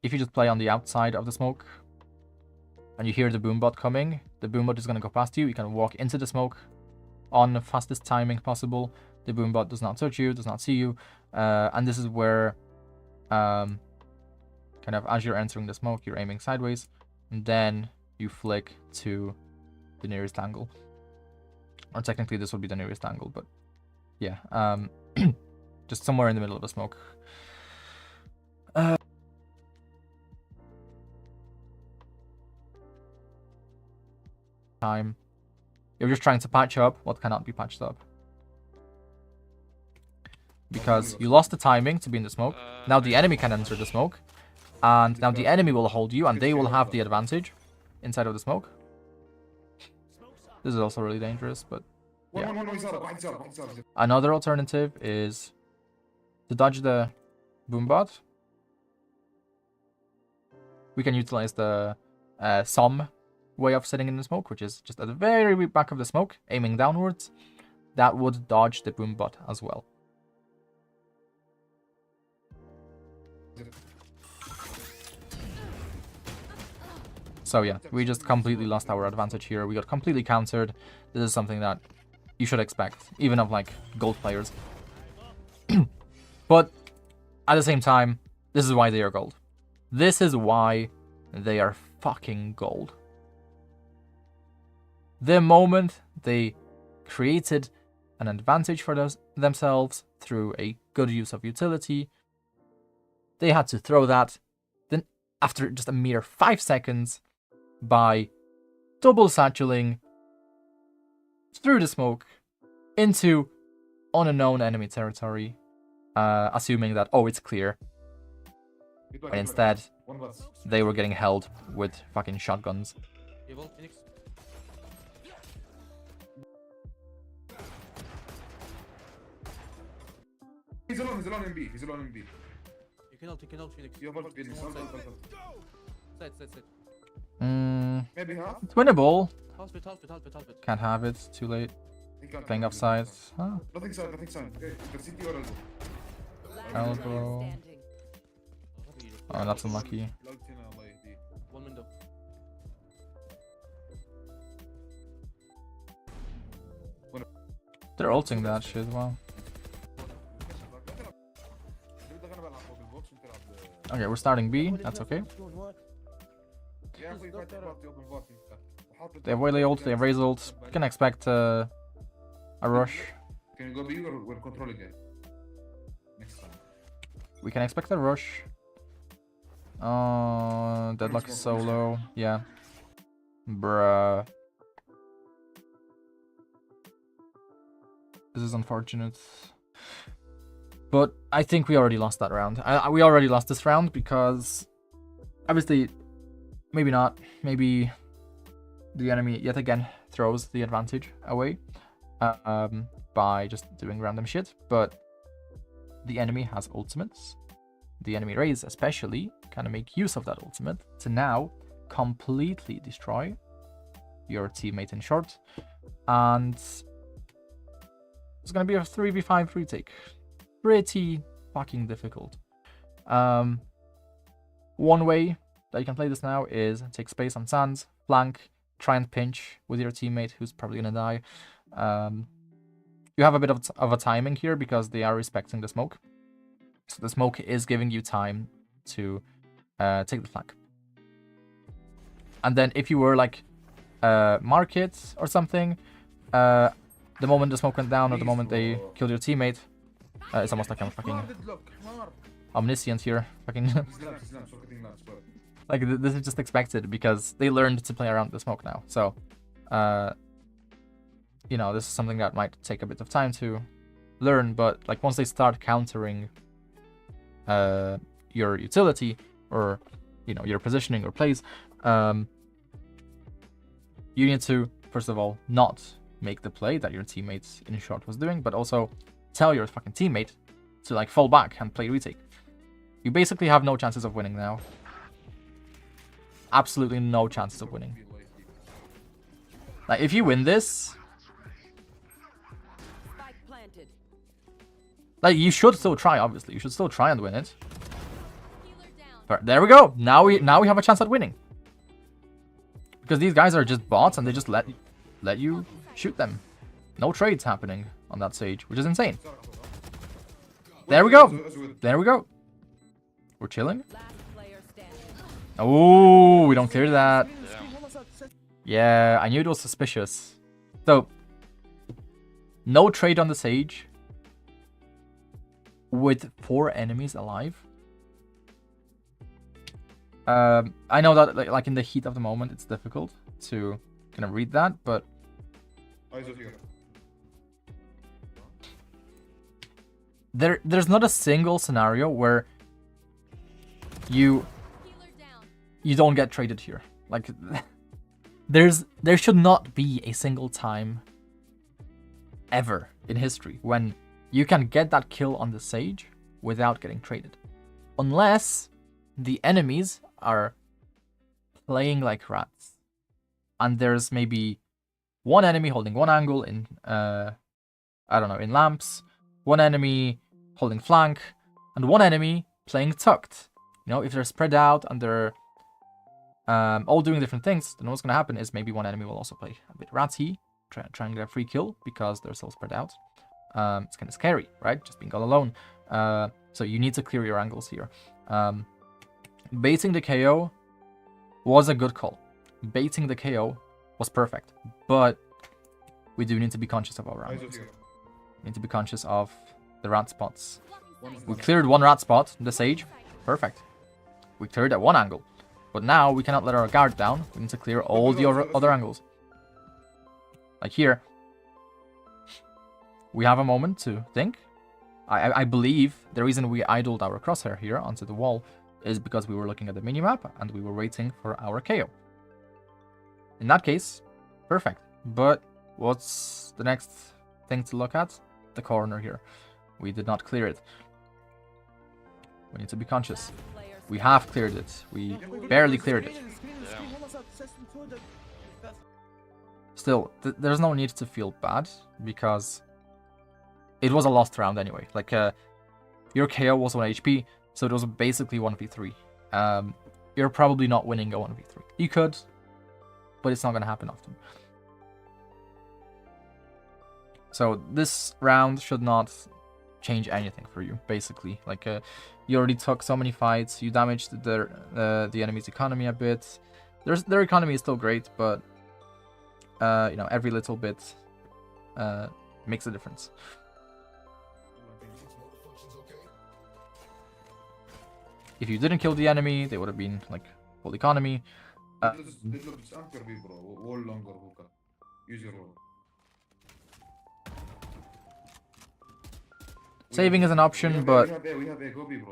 If you just play on the outside of the smoke and you hear the boom bot coming, the boom bot is going to go past you. You can walk into the smoke on the fastest timing possible. The boom bot does not touch you, does not see you. And this is where, kind of as you're entering the smoke, you're aiming sideways. And then you flick to the nearest angle. Or technically this would be the nearest angle, but yeah. Just somewhere in the middle of the smoke. Time. You're just trying to patch up what cannot be patched up. Because you lost the timing to be in the smoke. Now the enemy can enter the smoke. And now the enemy will hold you and they will have the advantage inside of the smoke. This is also really dangerous, but yeah. one يسار واحد يسار Another alternative is to dodge the boombot. We can utilize the some way of sitting in the smoke, which is just at the very back of the smoke, aiming downwards. That would dodge the boombot as well. So yeah, we just completely lost our advantage here. We got completely countered. This is something that you should expect, even of like gold players. But at the same time, this is why they are gold. This is why they are fucking gold. The moment they created an advantage for themselves through a good use of utility, they had to throw that. Then after just a mere 5 seconds, by double satcheling through the smoke into unknown enemy territory, assuming that, oh, it's clear. And instead, they were getting held with fucking shotguns. Evil, Phoenix. He's alone in B. You can ult, Phoenix. You have Phoenix. Side. Maybe half. It's winnable. Half it. Can't have it. Too late. Playing offside. Huh? Nothing side. Okay, the city or elbow. Last Elbow. player standing. Oh, that's unlucky. One window. They're ulting that shit. Wow. Okay, we're starting B. That's okay. They have Waylay ult. They have Raze ult. You can expect a rush. Can you go B or we're controlling it? Next time. We can expect a rush. Deadlock is so low. Yeah. Bruh. This is unfortunate. But I think we already lost that round. We already lost this round because obviously, maybe not. Maybe the enemy yet again throws the advantage away by just doing random shit. But the enemy has ultimates. The enemy Raze especially kind of make use of that ultimate to now completely destroy your teammate in short. And it's going to be a 3v5 retake. Pretty fucking difficult. One way that you can play this now is take space on sands, flank, try and pinch with your teammate who's probably going to die. You have a bit of a timing here because they are respecting the smoke. So the smoke is giving you time to take the flank. And then if you were like market or something, the moment the smoke went down or the moment they killed your teammate, it's almost like I'm fucking omniscient here. Fucking like this is just expected because they learned to play around the smoke now. So, you know, this is something that might take a bit of time to learn. But like once they start countering your utility or your positioning or plays, you need to first of all not make the play that your teammate in short was doing, but also tell your fucking teammate to like fall back and play retake. You basically have no chances of winning now. Absolutely no chances of winning. Like if you win this, Spike planted. like you should still try. Obviously, you should still try and win it. Healer down. But there we go. Now we have a chance at winning. Because these guys are just bots and they just let you shoot them. No trades happening on that stage, which is insane. There we go. There we go. We're chilling. Last player standing. Oh, we don't clear that. Yeah, I knew it was suspicious. So, no trade on the Sage with 4 enemies alive. I know that like in the heat of the moment, it's difficult to kind of read that, but there's not a single scenario where you don't get traded here. Like there should not be a single time ever in history when you can get that kill on the Sage without getting traded. Unless the enemies are playing like rats. And there's maybe one enemy holding one angle in, I don't know, in lamps, one enemy holding flank, and one enemy playing tucked. You know, if they're spread out and they're all doing different things, then what's going to happen is maybe one enemy will also play a bit ratsy, try and get a free kill because they're so spread out. It's kind of scary, right? Just being all alone. So you need to clear your angles here. Baiting the KO was a good call. Baiting the KO was perfect, but we do need to be conscious of our angles. We need to be conscious of the rat spots. We cleared one rat spot, the Sage. Perfect. We cleared at one angle. But now we cannot let our guard down. We need to clear all the other angles. Like here. We have a moment to think. I believe the reason we idled our crosshair here onto the wall is because we were looking at the minimap and we were waiting for our KO. In that case, perfect. But what's the next thing to look at? The corner here. We did not clear it. We need to be conscious. We have cleared it. We barely cleared it. Still, there's no need to feel bad because it was a lost round anyway. Like, your KO was 1 HP, so it was basically 1v3. You're probably not winning a 1v3. You could, but it's not going to happen often. So this round should not change anything for you, basically. Like, you already took so many fights, you damaged the enemy's economy a bit. Their economy is still great, but you know, every little bit makes a difference. If you didn't kill the enemy, they would have been like full economy. Saving is an option, but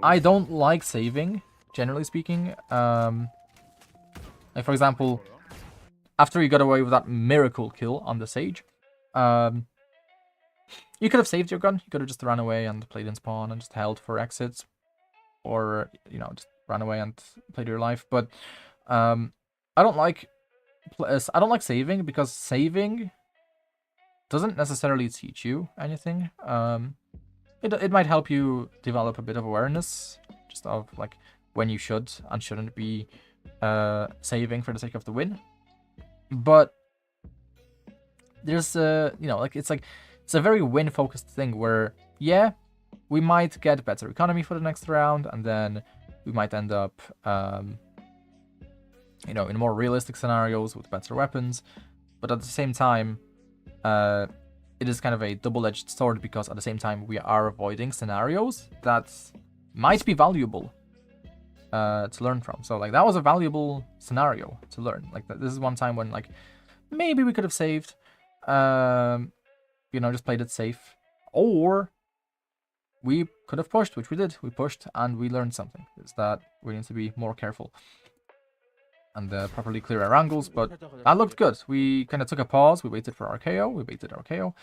I don't like saving, generally speaking. Like, for example, after you got away with that miracle kill on the Sage, you could have saved your gun. You could have just run away and played in spawn and just held for exits. Or, you know, just ran away and played your life. But I don't like saving, because saving doesn't necessarily teach you anything. It might help you develop a bit of awareness, just of like when you should and shouldn't be saving for the sake of the win. But there's you know, like it's a very win focused thing where, yeah, we might get better economy for the next round, and then we might end up you know, in more realistic scenarios with better weapons. But at the same time, it is kind of a double-edged sword, because at the same time we are avoiding scenarios that might be valuable to learn from. So like that was a valuable scenario to learn. Like this is one time when like maybe we could have saved, you know, just played it safe, or we could have pushed, which we did. We pushed and we learned something. Is that we need to be more careful and properly clear our angles. But that looked good. We kind of took a pause. We waited for our KO. We waited our KO.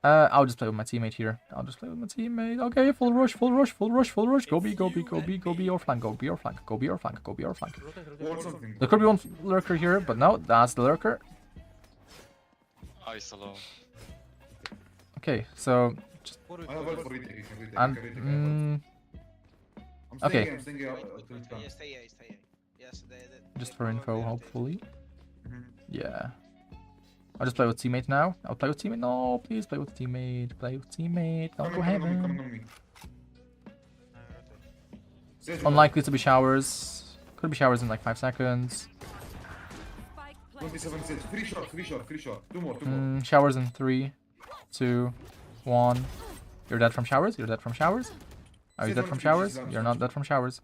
I'll just play with my teammate here. Okay, full rush, full rush, full rush, full rush. Go B, go B, go B, go B or flank, go B or flank, go B or flank, go B or flank. There could be one lurker here, but no, that's the lurker. Ice alone. Okay, so just and okay. Just for info, hopefully. Yeah. I'll just play with teammate now. I'll play with teammate. No, please play with teammate. Play with teammate. Don't go heaven. Unlikely to be showers. Could be showers in like 5 seconds. 3 short. 2 more. Showers in 3, 2, 1. You're dead from showers? You're dead from showers? Are you dead from showers? You're not dead from showers.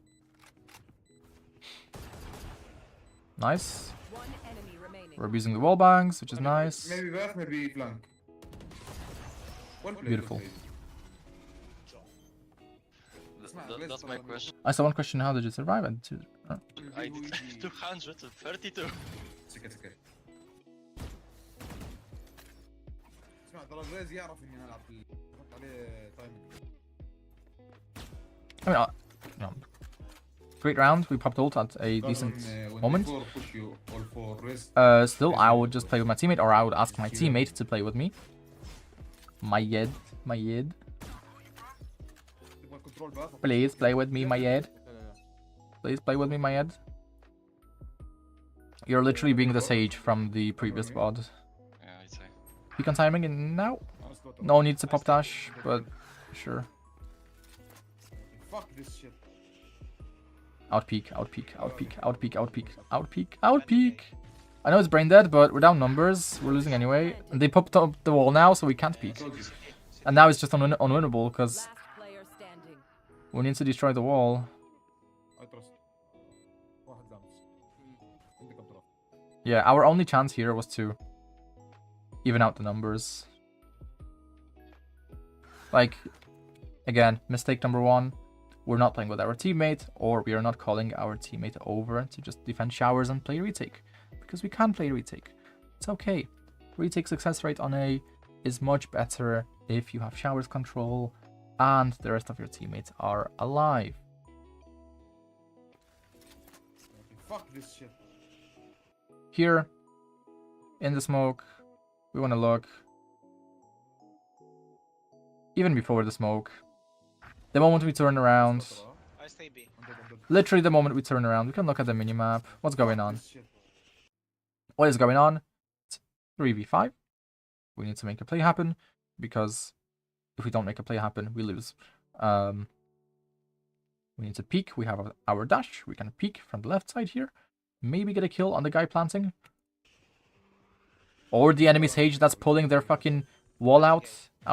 Nice. We're abusing the wall bangs, which is nice. Maybe back, maybe flank. Beautiful. That's my question. I saw one question: how did you survive? I did 232. It's okay. اسمع ترى الريز يعرف اني انا العب احط عليه تايمنج. I mean, no. Great round. We popped ult at a decent moment. Still, I would just play with my teammate, or I would ask my teammate to play with me. Mayed. Please play with me, Mayed. Please play with me, Mayed. You're literally being the sage from the previous VOD. Yeah, I'd say. Peek on timing and now. No need to pop dash, but sure. Fuck this shit. Outpeak. I know it's brain dead, but we're down numbers. We're losing anyway. And they popped up the wall now, so we can't peek. And now it's just unwinnable, because Last player standing. we need to destroy the wall. I trust. واحد لامس. عندك الضرب. Yeah, our only chance here was to even out the numbers. Like, again, mistake number one. We're not playing with our teammate, or we are not calling our teammate over to just defend showers and play retake. Because we can play retake. It's okay. Retake success rate on A is much better if you have showers control and the rest of your teammates are alive. Fuck this shit. Here, in the smoke, we want to look. Even before the smoke. The moment we turn around, I stay B. literally the moment we turn around, we can look at the minimap. What's going on? What is going on? It's 3v5. We need to make a play happen, because if we don't make a play happen, we lose. We need to peek. We have our dash. We can peek from the left side here. Maybe get a kill on the guy planting. Or the enemy sage that's pulling their fucking wall out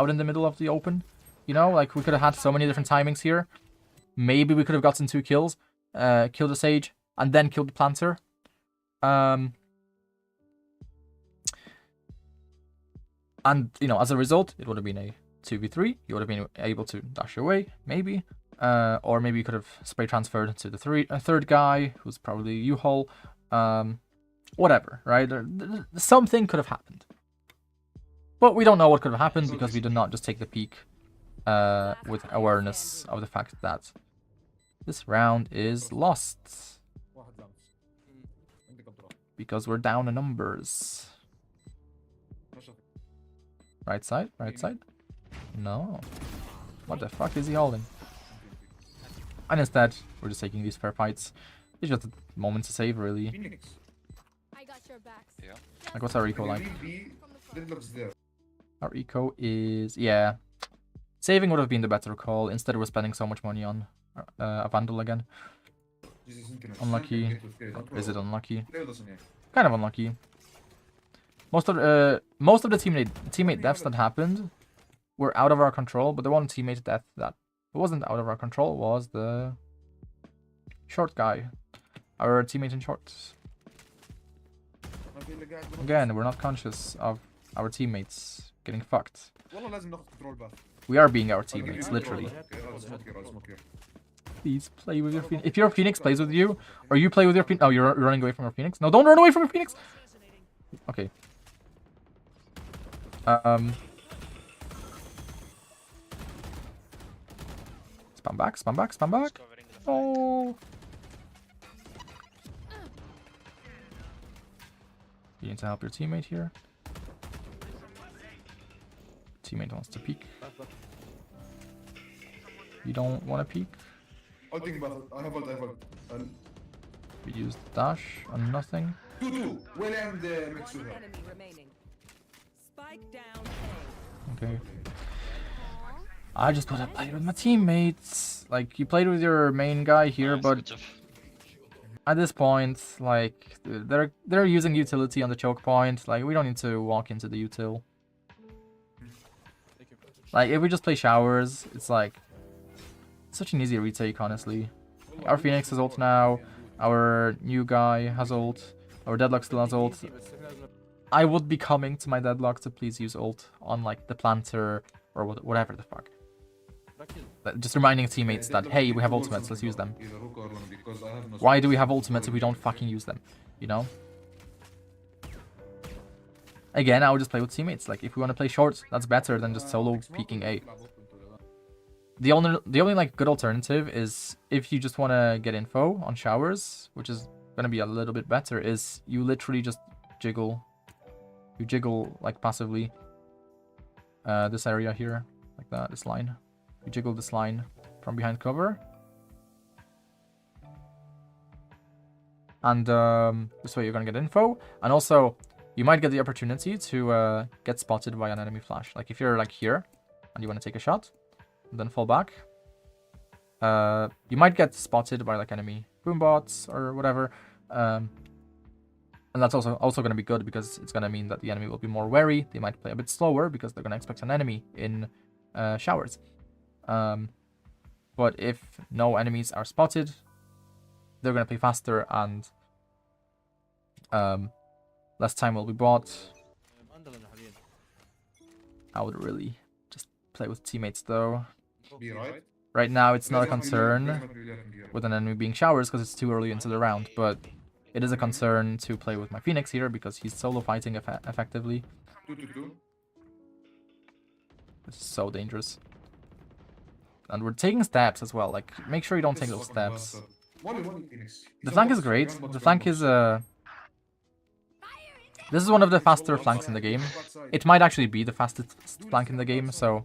in the middle of the open. You know, like, we could have had so many different timings here. Maybe we could have gotten 2 kills. Killed the sage, and then killed the planter. And, you know, as a result, it would have been a 2v3. You would have been able to dash away, maybe. Or maybe you could have spray transferred to the third guy, who's probably U-Haul. Whatever, right? Something could have happened. But we don't know what could have happened, because we did not just take the peek. With awareness of the fact that this round is lost. Because we're down in numbers. Right side? No. What the fuck is he holding? And instead, we're just taking these fair fights. It's just a moment to save, really. I got your backs. Yeah. Like, what's our eco like? there. Our eco is... yeah. Saving would have been the better call. Instead, we're spending so much money on a Vandal again. Unlucky. Is it unlucky? Kind of unlucky. Most of the teammate deaths that happened were out of our control, but the one teammate death that wasn't out of our control was the short guy. Our teammate in shorts. Again, we're not conscious of our teammates getting fucked. We are being our teammates, literally. Please play with your Phoenix. If your Phoenix plays with you, or you play with your Phoenix... Oh, you're running away from your Phoenix? No, don't run away from your Phoenix! Okay. Spam back. Oh. You need to help your teammate here. Teammate wants to peek. You don't want to peek. I have ult. We used dash on nothing. 2-2. Well, and mix One with her. enemy remaining. Spike down A. Okay. I just want to play with my teammates. Like, you played with your main guy here, Nice, but good job. at this point, like, they're using utility on the choke point. Like, we don't need to walk into the util. Like, if we just play showers, it's like such an easy retake, honestly. Our Phoenix has ult now. Our new guy has ult. Our Deadlock still has ult. I would be coming to my Deadlock to please use ult on, like, the planter or whatever the fuck. Just reminding teammates that, hey, we have ultimates, let's use them. Why do we have ultimates if we don't fucking use them? You know? again, I would just play with teammates. Like, if we want to play short, that's better than just solo peeking A. The only like good alternative is if you just want to get info on showers, which is gonna be a little bit better, is you literally just jiggle. You jiggle like passively this area here, like that, this line. You jiggle this line from behind cover. And this way you're gonna get info. And also, you might get the opportunity to get spotted by an enemy flash. Like if you're like here and you want to take a shot, and then fall back, you might get spotted by like enemy boombots or whatever. And that's also going to be good because it's going to mean that the enemy will be more wary. They might play a bit slower because they're going to expect an enemy in showers. But if no enemies are spotted, they're going to play faster and less time will be bought. I would really just play with teammates though. Right now it's not a concern with an enemy being showers because it's too early into the round, but it is a concern to play with my Phoenix here because he's solo fighting effectively. It's so dangerous. And we're taking steps as well, like make sure you don't take those steps. The flank is great. The flank is this is one of the faster flanks in the game. It might actually be the fastest flank in the game, so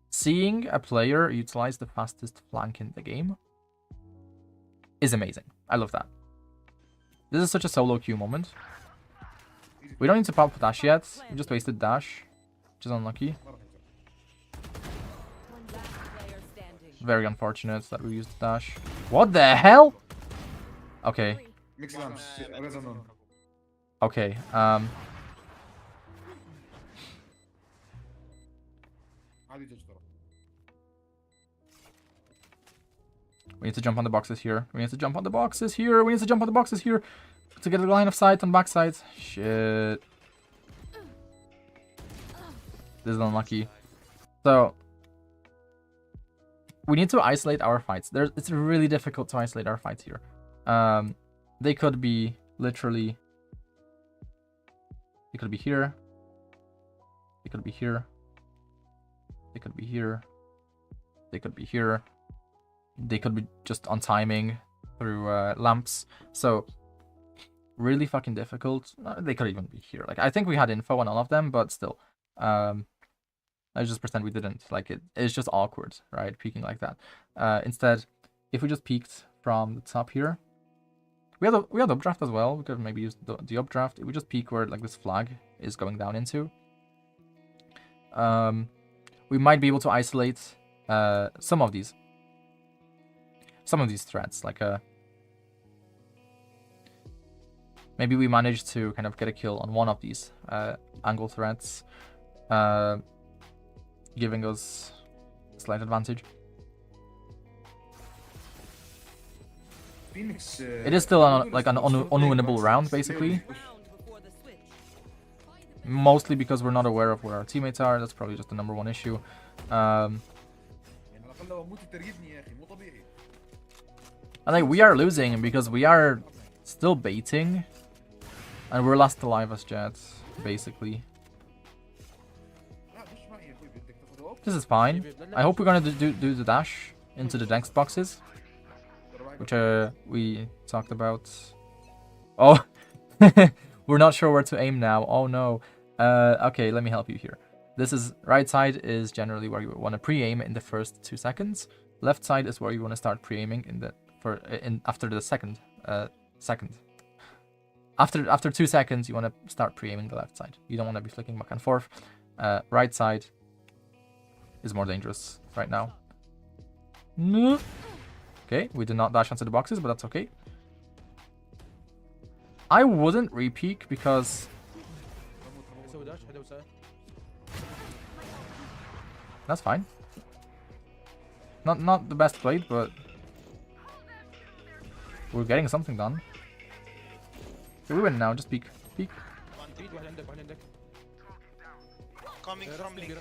seeing a player utilize the fastest flank in the game is amazing. I love that. This is such a solo queue moment. We don't need to pop dash yet. We just wasted dash, which is unlucky. Very unfortunate that we used dash. What the hell? Okay. Okay, we need to jump on the boxes here. We need to jump on the boxes here. We need to jump on the boxes here to get a line of sight on backside. Shit. This is unlucky. So we need to isolate our fights. It's really difficult to isolate our fights here. They could be literally. They could be here. They could be here. They could be here. They could be here. They could be just on timing through lamps. So really fucking difficult. They could even be here. Like I think we had info on all of them, but still, let's just pretend we didn't. Like it's just awkward, right? Peeking like that. Instead, if we just peeked from the top here, we had updraft as well. We could maybe use the updraft. If we just peek where like this flag is going down into, we might be able to isolate some of these threats. Like maybe we managed to kind of get a kill on one of these angle threats, giving us a slight advantage. It is still an unwinnable round, basically. Mostly because we're not aware of where our teammates are. That's probably just the #1 issue. I think we are losing because we are still baiting. And we're last alive as Jets, basically. This is fine. I hope we're gonna do the dash into the next boxes, which we talked about. Oh, we're not sure where to aim now. Oh no. Okay, let me help you here. This is right side is generally where you want to pre-aim in the first 2 seconds. Left side is where you want to start pre-aiming after the second. After 2 seconds, you want to start pre-aiming the left side. You don't want to be flicking back and forth. Right side is more dangerous right now. No. Okay, we did not dash onto the boxes, but that's okay. I wouldn't re-peek because that's fine. Not the best played, but we're getting something done. Okay, we win now. Just peek. Peek. Coming from link.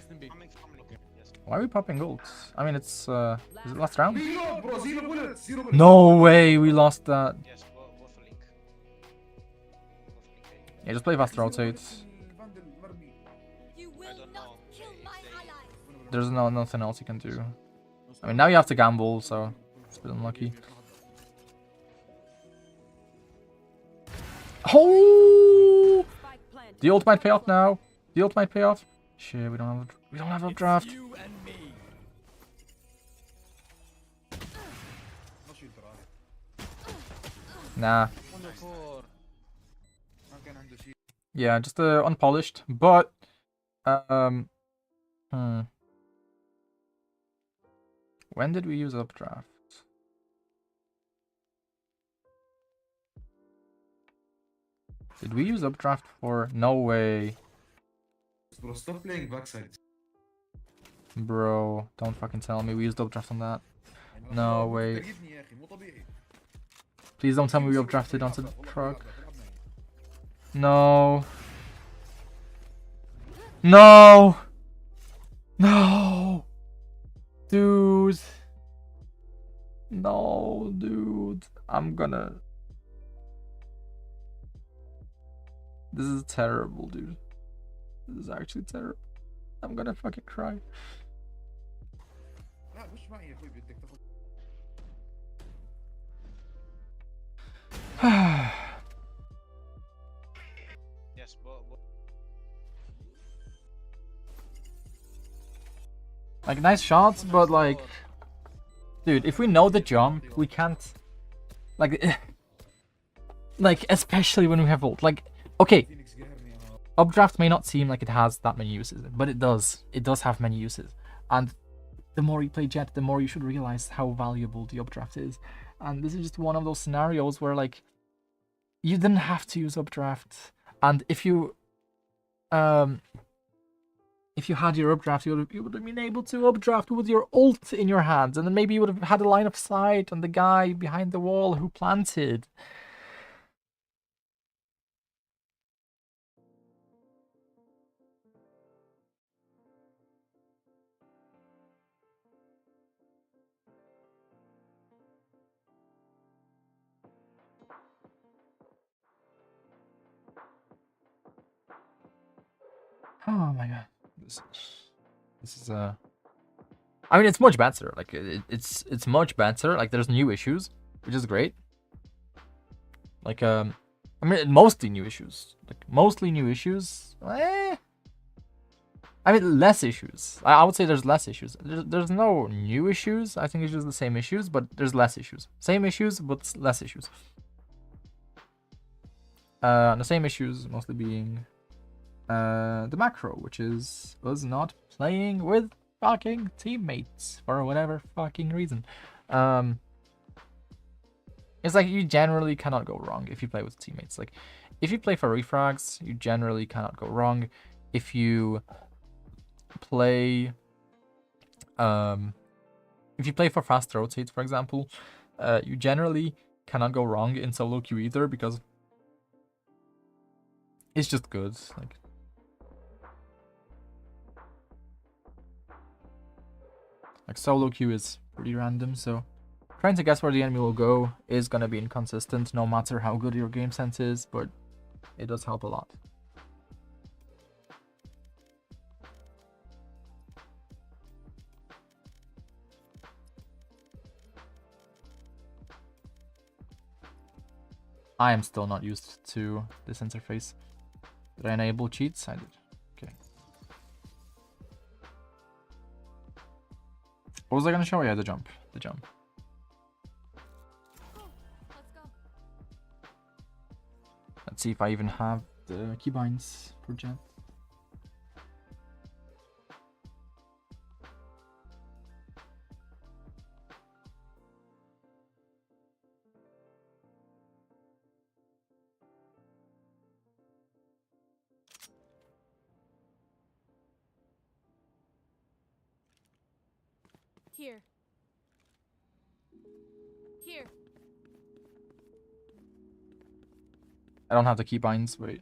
Why are we popping golds? I mean, it's is it last round? No way, we lost that. Yeah, just play fast rotates. الفاندل مرمي. You I will don't not know. kill my ally. There's nothing else you can do. I mean, now you have to gamble, so it's a bit unlucky. Oh! Spike planted. The ult might pay off now. The ult might pay off. Shit, we don't have updraft. ماشي ترى. Nah. ما كان عنده شيء. Yeah, just unpolished, but when did we use updraft? Did we use updraft for? No way. Bro, stop playing backside. Bro, don't fucking tell me we used updraft on that. No way. تجيبني يا أخي مو طبيعي. Please don't tell me we updrafted onto the truck. No. No. No. Dude. No, dude. I'm gonna... This is terrible, dude. This is actually terrible. I'm gonna fucking cry. لا مش معي يا أخوي بدك تاخذ. Yes, but Like, nice shots, but like... Dude, if we know the jump, we can't... Like... Like, especially when we have ult. Like, okay, فينيكس قهرني أنا. updraft may not seem like it has that many uses, but it does. It does have many uses. And the more you play Jet, the more you should realize how valuable the updraft is. And this is just one of those scenarios where, like, you didn't have to use updraft. And if you had your updraft, you would have been able to updraft with your ult in your hands, and then maybe you would have had a line of sight on the guy behind the wall who planted. Oh my god, this is I mean, it's much better. Like it's much better. Like there's new issues, which is great. Like I mean, mostly new issues. Like mostly new issues. I mean, less issues. I would say there's less issues. There's no new issues. I think it's just the same issues, but there's less issues. Same issues, but less issues. The same issues mostly being the macro, which is us not playing with fucking teammates for whatever fucking reason. It's like you generally cannot go wrong if you play with teammates. Like if you play for refrags, you generally cannot go wrong. If you play for fast rotates, for example, you generally cannot go wrong in solo queue either, because it's just good. Like solo queue is pretty random, so trying to guess where the enemy will go is gonna be inconsistent no matter how good your game sense is, but it does help a lot. I am still not used to this interface. Did I enable cheats? I did. Okay. What was I gonna show? Yeah, the jump. The jump. Let's see if I even have the keybinds for Jet. Here. Here. I don't have the keybinds. Wait.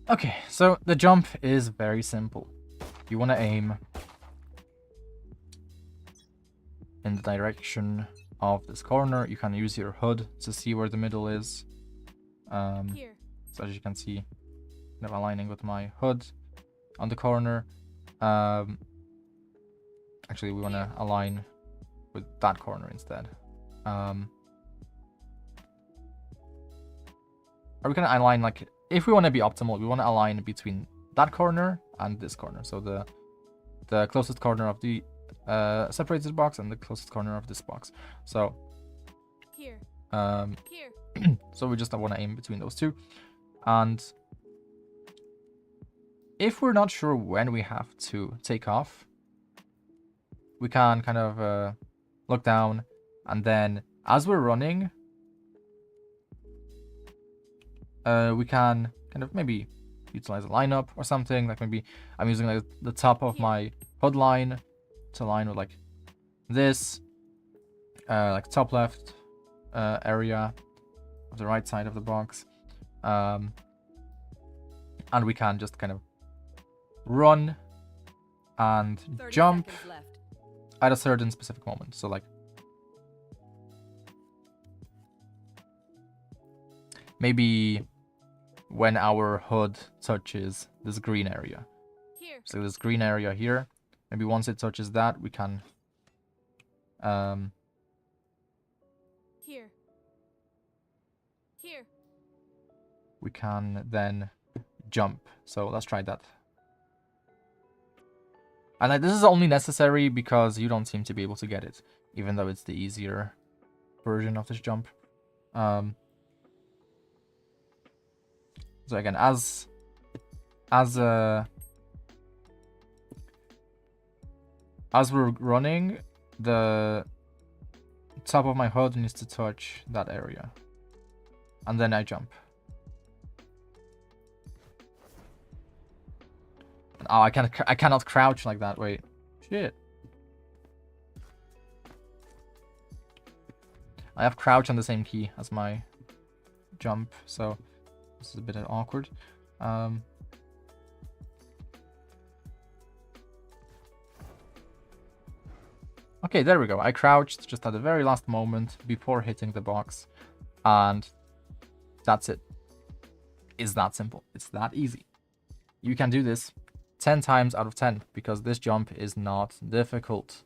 Okay, so the jump is very simple. You want to aim in the direction of this corner. You can use your HUD to see where the middle is. Here. So as you can see, kind of aligning with my HUD on the corner. Actually, we want to align with that corner instead. Or we can align, like, if we want to be optimal, we want to align between that corner and this corner. So the closest corner of the separated box and the closest corner of this box. So Here. Here. So we just want to aim between those two. And if we're not sure when we have to take off, we can kind of look down, and then as we're running, we can kind of maybe utilize a lineup or something. Like maybe I'm using like the top of my HUD line to align with like this, like top left area of the right side of the box, and we can just kind of run and 30 jump seconds left. at a certain specific moment. So like maybe when our HUD touches this green area. Here. So this green area here, maybe once it touches that, we can Here. Here. we can then jump. So let's try that. And like, this is only necessary because you don't seem to be able to get it, even though it's the easier version of this jump. So again, as we're running, the top of my HUD needs to touch that area, and then I jump. Oh, I cannot crouch like that. Wait, shit. I have crouch on the same key as my jump, so this is a bit awkward. Okay, there we go. I crouched just at the very last moment before hitting the box, and that's it. It's that simple. It's that easy. You can do this 10 times out of 10 because this jump is not difficult.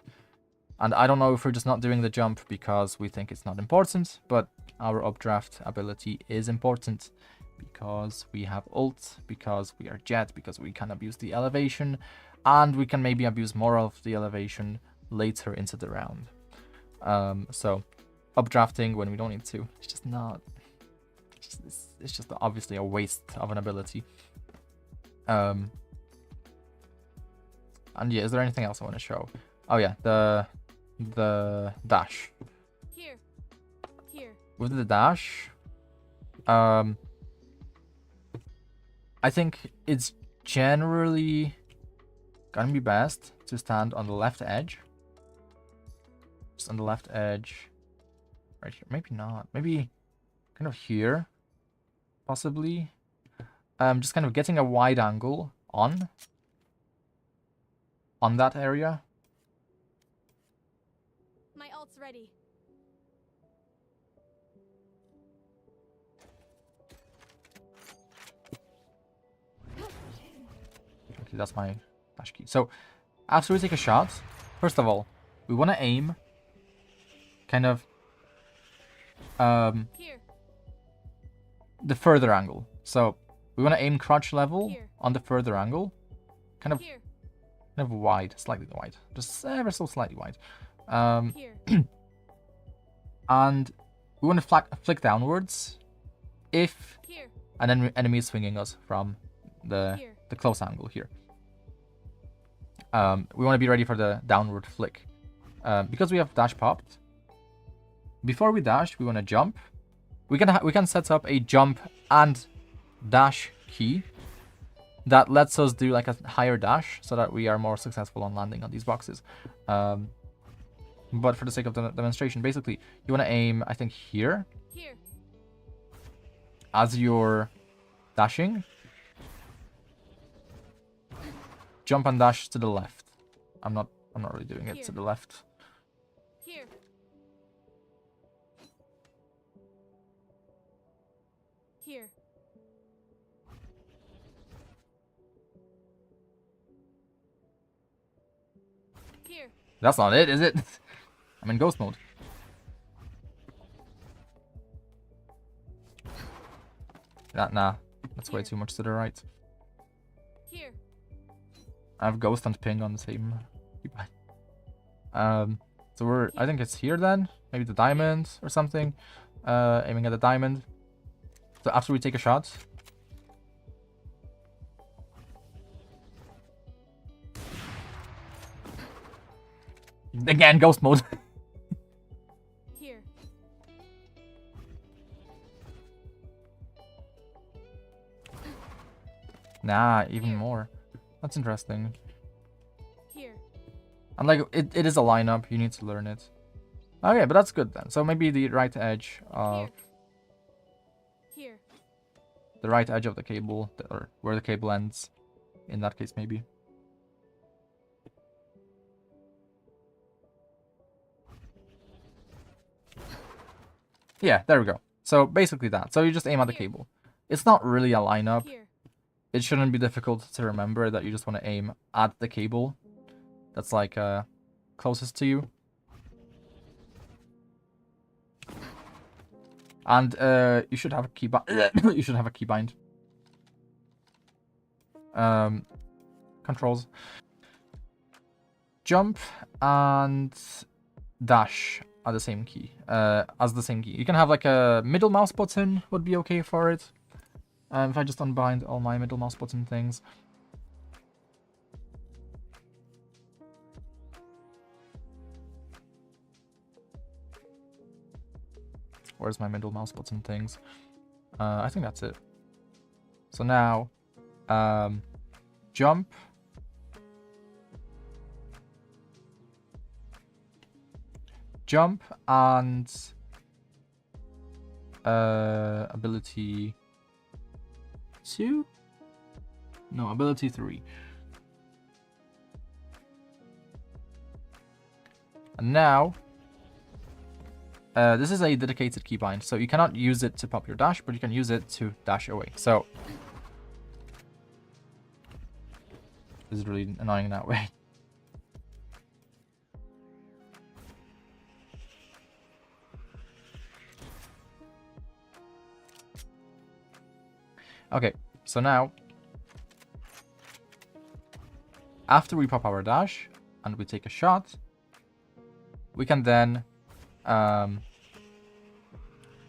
And I don't know if we're just not doing the jump because we think it's not important, but our updraft ability is important because we have ult, because we are jet, because we can abuse the elevation, and we can maybe abuse more of the elevation later into the round. So updrafting when we don't need to, it's just not, it's just obviously a waste of an ability. And yeah, is there anything else I want to show? Oh yeah, the dash. Here. Here. With the dash, I think it's generally gonna be best to stand on the left edge. Just on the left edge, right here. Maybe not. Maybe kind of here, possibly. Just kind of getting a wide angle on that area. My ult's ready. Okay, that's my dash key. So after we take a shot, first of all, we want to aim kind of Here. the further angle. So we want to aim crouch level Here. on the further angle, kind of Here. wide, slightly wide, just ever so slightly wide. Here. And we want to flick downwards if Here. an enemy is swinging us from the Here. close angle here. We want to be ready for the downward flick. Because we have dash popped, before we dash, we want to jump. We can set up a jump and dash key that lets us do like a higher dash so that we are more successful on landing on these boxes. But for the sake of the demonstration, basically, you want to aim, I think, here. Here. As you're dashing. jump and dash to the left. I'm not really doing it to the left. Here. Here. Here. That's not it, is it? I'm in ghost mode. Nah. That's way too much to the right. Here. I have ghost and ping on the same keypad. So we're, I think it's here then. Maybe the diamond or something. Aiming at the diamond. So after we take a shot. Again, ghost mode. Here. Nah, even more. That's interesting. Here. And like, it is a lineup. You need to learn it. Okay, but that's good then. So maybe the right edge of... Here. The right edge of the cable, or where the cable ends. In that case, maybe. Yeah, there we go. So basically that. So you just aim at the cable. It's not really a lineup. Here. It shouldn't be difficult to remember that you just want to aim at the cable that's like closest to you. And you should have a keybind. You should have a keybind. Controls. Jump and dash are the same key. As the same key. You can have like a middle mouse button would be okay for it. If I just unbind all my middle mouse button things. Where's my middle mouse button things? I think that's it. So now, jump. Jump and ability 2? No, ability 3. And now, this is a dedicated keybind, so you cannot use it to pop your dash, but you can use it to dash away. So, this is really annoying in that way. Okay, so now, after we pop our dash and we take a shot, we can then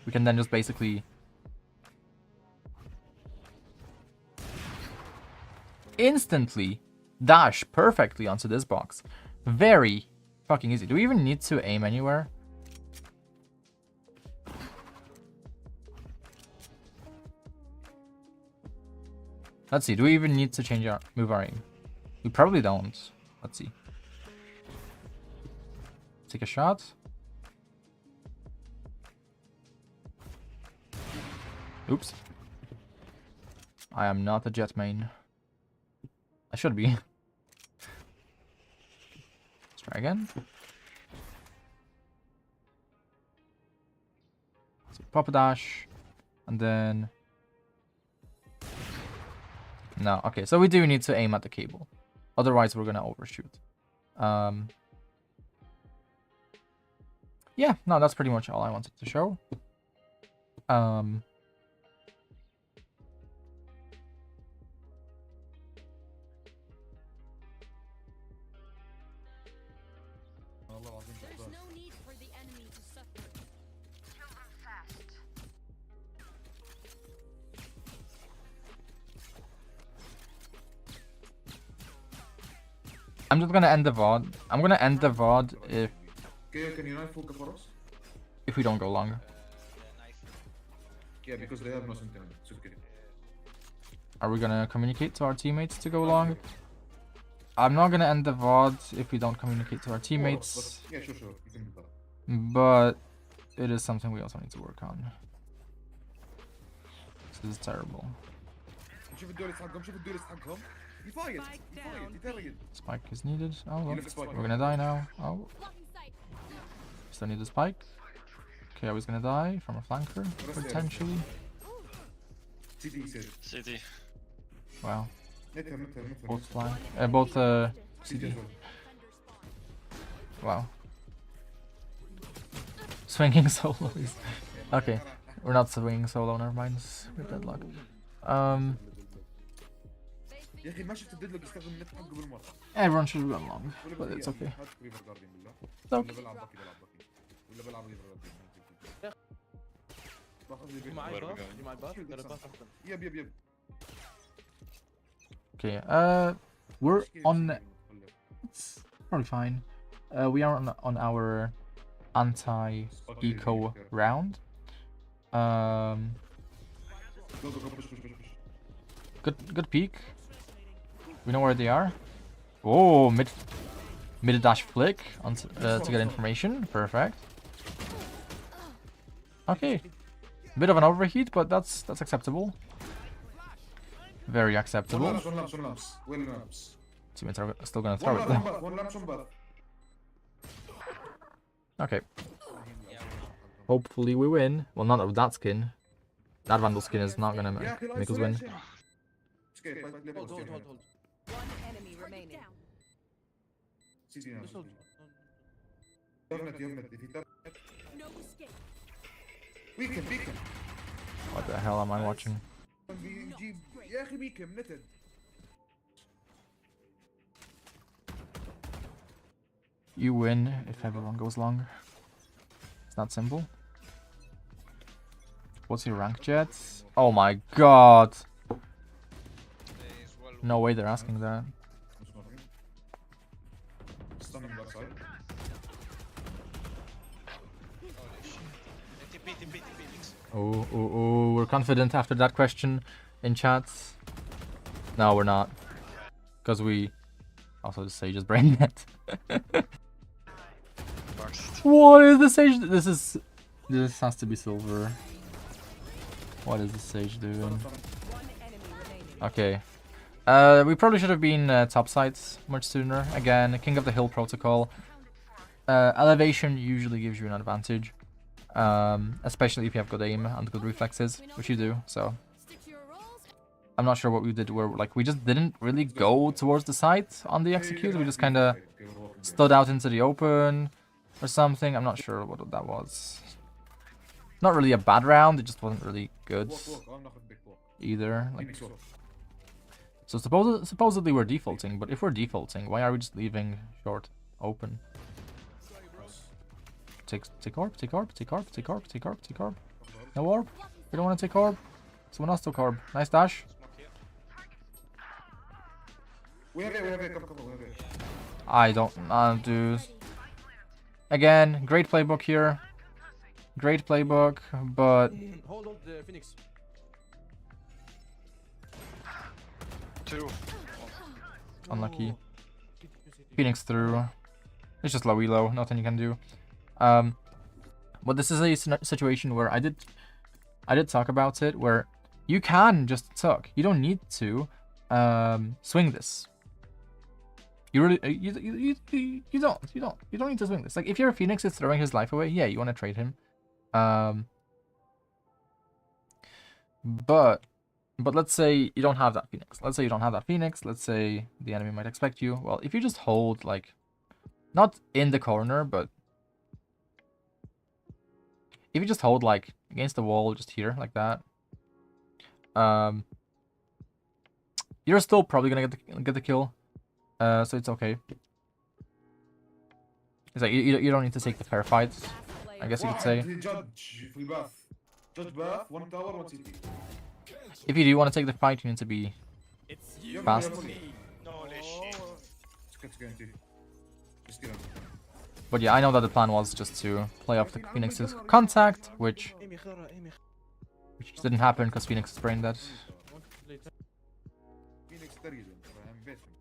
just basically instantly dash perfectly onto this box. Very fucking easy. Do we even need to aim anywhere? Let's see, do we even need to move our aim? We probably don't. Let's see. Take a shot. Oops. I am not a jet main. I should be. Let's try again. So pop a dash. And then... No, okay, so we do need to aim at the cable. Otherwise, we're gonna overshoot. Yeah, no, that's pretty much all I wanted to show. There's no need for the enemy to suffer. I'm just gonna end the VOD. I'm gonna end the VOD Can you knife hook for us? if we don't go long. Yeah, because they have no sentinel. It's okay. Are we gonna communicate to our teammates to go long? I'm not gonna end the VOD if we don't communicate to our teammates. Yeah, sure. You can do that. But it is something we also need to work on. This is terrible. شوف الدولست حقهم يفايت Spike يفايت down. يترقد. Spike is needed. Oh, well. يلف spike. We're gonna die now. Oh. Still need the spike. Okay, I was gonna die from a flanker, potentially. سيتي يصير. City. Wow. نتر نتر نتر. Both flank. Both سيتي. Wow. Swinging solo is... Okay. We're not swinging solo, never mind. We're deadlock. يا اخي ما شفت الديدلوك يستخدم النت حقه بالمره. Everyone should run long, but it's okay. هات كريبر جاردين بالله. It's ولا okay. بلعب باكي بلعب باكي. ولا بلعب ريفر جاردين. باخذ لي بيت. معي Where we باف going? معي باف ضرب باف احسن يب يب يب. Okay, we're on... It's probably fine. We are on our anti-eco round. Good peek. We know where they are. Oh, mid dash flick on to get information. Perfect. Okay, bit of an overheat, but that's acceptable. Very acceptable. Teammates are still gonna throw it though. Okay. Hopefully we win. Well, not with that skin. That Vandal skin is not gonna make us win. hold One enemy remaining. Just hold. No escape. بيكم What the hell am I watching? بيجيب يا اخي بيكم نتد. You win if everyone goes long. It's that simple. What's your rank, Jet? Oh my god! No way they're asking that. Stunning backside. Oh, we're confident after that question in chat. No, we're not. Because we... Also, the Sage is brain dead. What is the Sage? This has to be silver. What is the Sage doing? One enemy remaining. Okay. We probably should have been top sides much sooner. Again, King of the Hill protocol. Elevation usually gives you an advantage. Especially if you have good aim and good reflexes, which you do, so... I'm not sure what we did where, like, we just didn't really go towards the site on the execute. We just kind of stood out into the open or something. I'm not sure what that was. Not really a bad round, it just wasn't really good either. Like, so supposedly we're defaulting, but if we're defaulting, why are we just leaving short open? Take orb, take orb, take orb, take orb, take orb, take orb. No orb? We don't want to take orb? Someone else took orb. Nice dash. We have it, come, we have it. I don't do. Again, great playbook here. Great playbook, but hold the Phoenix. Two. unlucky. Phoenix through. It's just low elo, nothing you can do. But this is a situation where I did talk about it, where you can just tuck. You don't need to swing this. You really you don't need to swing this. Like, if your Phoenix is throwing his life away, yeah, you want to trade him. But let's say you don't have that Phoenix. Let's say you don't have that Phoenix. Let's say the enemy might expect you. Well, if you just hold, like, not in the corner, but if you just hold, like, against the wall, just here, like that, you're still probably gonna get the kill. So it's okay. It's like you don't need to take the fair fight, I guess you could say. Judge في الباث. Judge bath, 1 tower, 1 CT. If you do want to take the fight, you need to be fast. But yeah, I know that the plan was just to play off the Phoenix's contact, which didn't happen because Phoenix is brain dead. Phoenix ترجم فاهم بيتهم.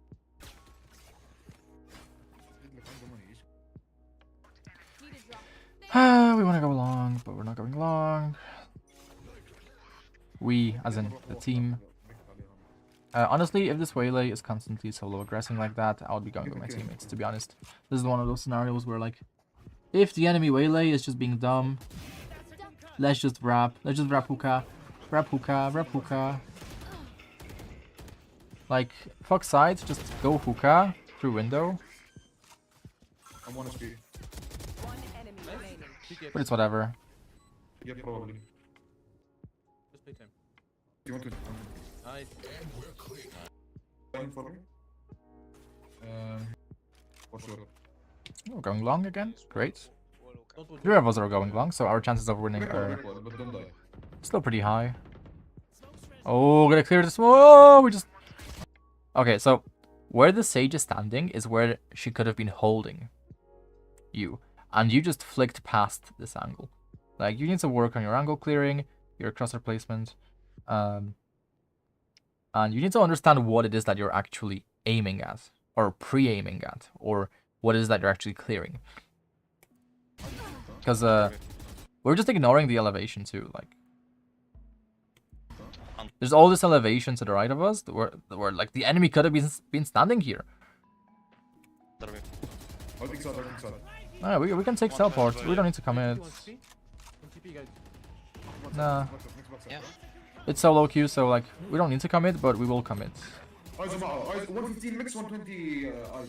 We want to go long, but we're not going long. We, as in the team, Honestly, if this waylay is constantly solo aggressing like that, I would be going with my teammates, to be honest. This is one of those scenarios where, like, if the enemy waylay is just being dumb, let's just wrap hookah. Wrap hookah, wrap hookah. Like, fuck sides, just go hookah through window. I'm 1 HP. One enemy remaining. But it's whatever. Yeah, probably. Just play time. You want to Nice. time for me? For sure. Oh, going long again? Great. Don't do it. 3 of us are going long, so our chances of winning are But don't die. still pretty high. Oh, gonna clear the smoke. Oh, we just... Okay, so where the Sage is standing is where she could have been holding you. And you just flicked past this angle. Like, you need to work on your angle clearing, your crosshair placement. And you need to understand what it is that you're actually aiming at. Or pre-aiming at. Or what it is that you're actually clearing. Because we're just ignoring the elevation too. Like, there's all this elevation to the right of us where like the enemy could have been standing here. Holding side, holding side. Ah, we can take teleport. We don't need to commit. One TP, guys. Nah, Yeah. it's solo queue, so like we don't need to commit, but we will commit. Eyes on معه. Eyes 115 mix 120 eyes.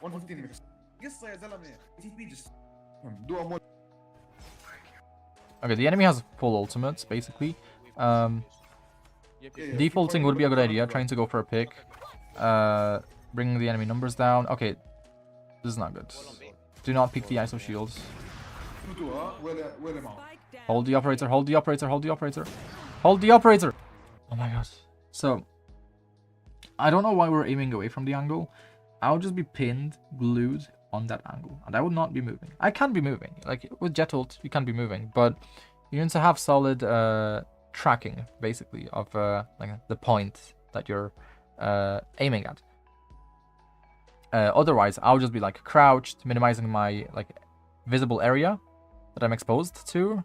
115 mix. قصة يا زلمة. TP just do a mod. Okay, the enemy has full ultimates basically. Yep, Yeah, yeah. Defaulting would be a good idea. Trying to go for a pick. Bringing the enemy numbers down. Okay, this is not good. Do not pick the ISO shields. 2 ها ولا معه. Spike down. Hold the operator, hold the operator, hold the operator. Hold the operator! Oh my god. So, I don't know why we're aiming away from the angle. I'll just be pinned, glued on that angle. And I would not be moving. I can be moving. Like, with jet ult, you can be moving. But you need to have solid tracking, basically, of like the point that you're aiming at. Otherwise, I'll just be like crouched, minimizing my like visible area that I'm exposed to.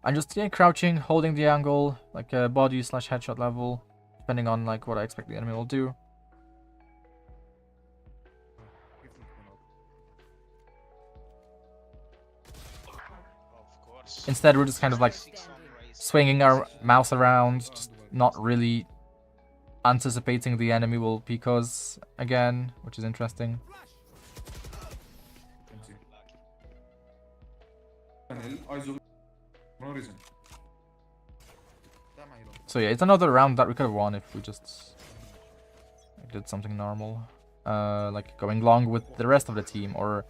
And just crouching, holding the angle, like a body / headshot level, depending on like what I expect the enemy will do. Of course. Instead, we're just kind of like swinging our mouse around, just not really anticipating the enemy will peek us again, which is interesting. Eyes on. No reason. So yeah, it's another round that we could have won if we just did something normal. Like going long with the rest of the team, or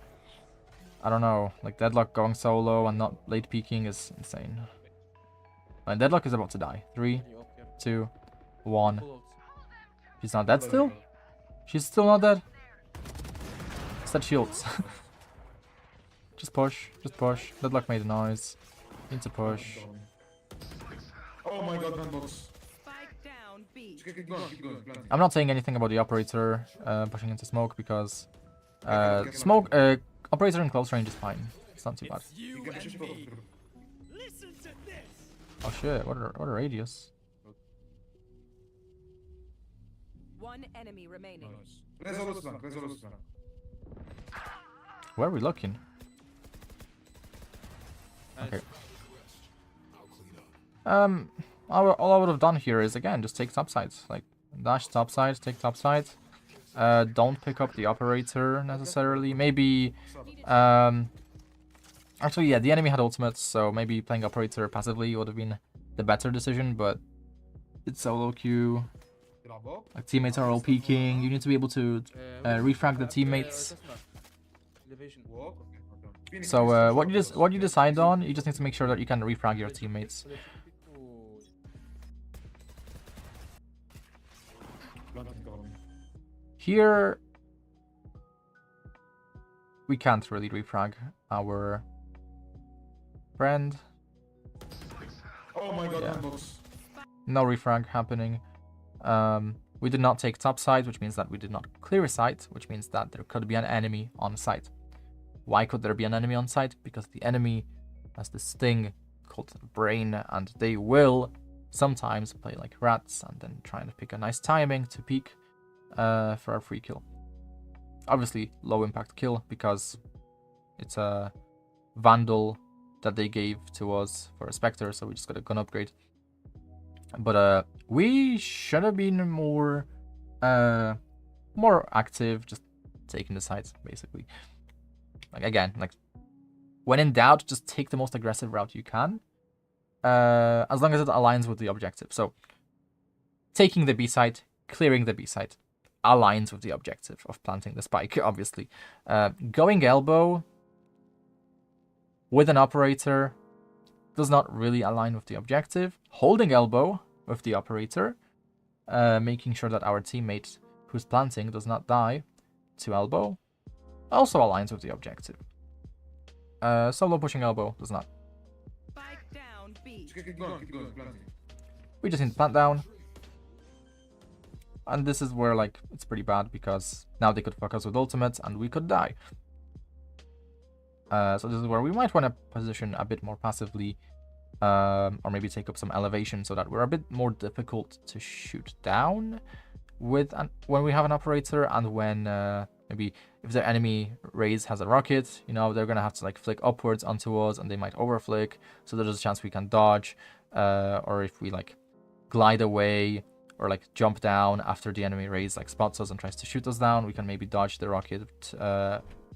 I don't know, like Deadlock going solo and not late peeking is insane. And Deadlock is about to die. 3, 2, 1. She's not dead still? She's still not dead? It's that shields. Just push, just push. Deadlock made a noise. Need to push. Oh my god, man box. Spike down B. Keep going, keep going. Planting. I'm not saying anything about the operator pushing into smoke because smoke operator in close range is fine. It's not too bad. You can shift over. Oh shit! What a radius. One enemy remaining. Resolve plan, resolve plan. Where are we looking? Nice. Okay. All I would have done here is again just take top sides, like dash top sides, take top sides. Don't pick up the operator necessarily. Maybe actually yeah, the enemy had ultimates, so maybe playing operator passively would have been the better decision. But it's solo queue. Like teammates are all peeking. You need to be able to refrag the teammates. So what you decide on, you just need to make sure that you can refrag your teammates. Here, we can't really refrag our friend. Oh my god, Yeah. man box. No refrag happening. We did not take top side, which means that we did not clear a site, which means that there could be an enemy on site. Why could there be an enemy on site? Because the enemy has this thing called Brain, and they will sometimes play like rats and then try and pick a nice timing to peek for a free kill. Obviously, low impact kill because it's a Vandal that they gave to us for a Spectre, so we just got a gun upgrade. But we should have been more active, just taking the sides basically. Like again, like when in doubt, just take the most aggressive route you can, as long as it aligns with the objective. So taking the B site, clearing the B site, aligns with the objective of planting the spike, obviously. Going elbow with an operator does not really align with the objective. Holding elbow with the operator, making sure that our teammate who's planting does not die to elbow, also aligns with the objective. Solo pushing elbow does not. Spike down B. Keep going, planting. We just need to plant down. And this is where, like, it's pretty bad because now they could fuck us with ultimates and we could die. So this is where we might want to position a bit more passively, or maybe take up some elevation so that we're a bit more difficult to shoot down with when we have an operator, and when maybe if their enemy raise has a rocket, you know, they're gonna have to like flick upwards onto us and they might overflick, so there's a chance we can dodge, or if we like glide away or like jump down after the enemy raise like spots us and tries to shoot us down, we can maybe dodge the rocket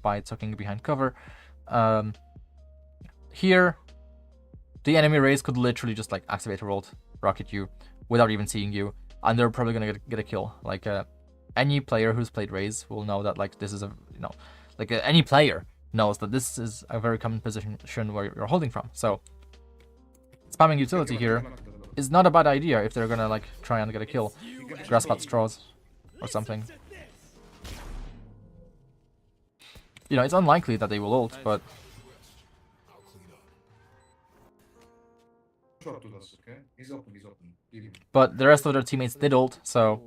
by tucking behind cover. Here the enemy raise could literally just like activate a rolled rocket you without even seeing you, and they're probably gonna get a kill. Like any player who's played raise will know that like this is a, you know, like any player knows that this is a very common position where you're holding from. So spamming utility here is not a bad idea if they're gonna like try and get a kill. Grasp at straws or something. You know, it's unlikely that they will ult, but Short to us, okay? He's open. Leave him. but the rest of their teammates did ult, so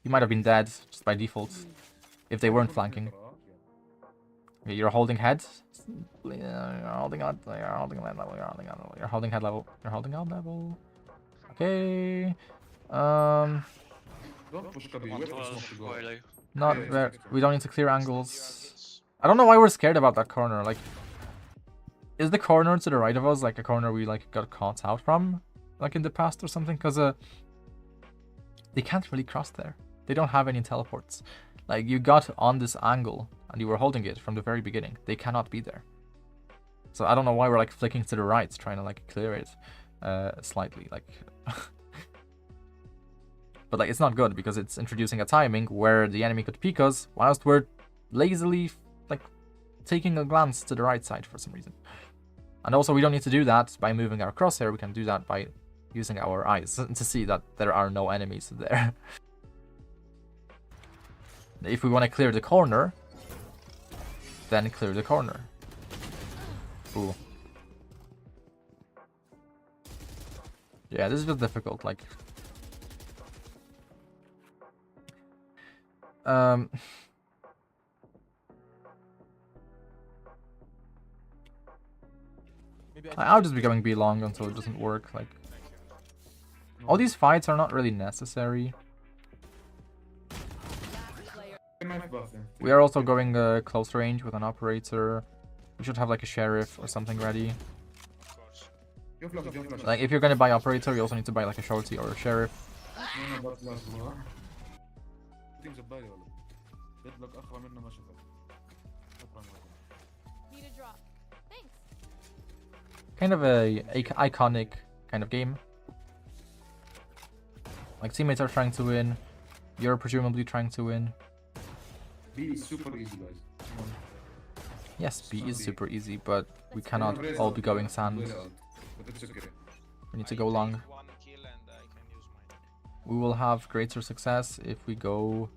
he might have been dead just by default if they weren't flanking. Okay, you're holding head. You're holding head level. You're holding head level. Okay. Don't push Kabi, wait for smoke to go. Not very. We don't need to clear angles. I don't know why we're scared about that corner. Like, is the corner to the right of us like a corner we like got caught out from, like in the past or something? Because they can't really cross there. They don't have any teleports. Like, you got on this angle and you were holding it from the very beginning. They cannot be there. So I don't know why we're like flicking to the right, trying to like clear it slightly. Like, but like it's not good because it's introducing a timing where the enemy could peek us whilst we're lazily like taking a glance to the right side for some reason. And also we don't need to do that by moving our crosshair. We can do that by using our eyes to see that there are no enemies there. If we want to clear the corner, then clear the corner. Ooh. Yeah, this is just difficult, like... I'll just be going B long until it doesn't work. Like, all these fights are not really necessary. We are also going close range with an operator. We should have like a sheriff or something ready. Like, if you're gonna buy operator, you also need to buy like a shorty or a sheriff. Need a drop. Thanks. Kind of a iconic kind of game. Like, teammates are trying to win. You're presumably trying to win. B is super easy, guys. Come on. Yes, B is super easy, but we cannot all be going sand. But it's okay. We need to go long. We will have greater success if we go...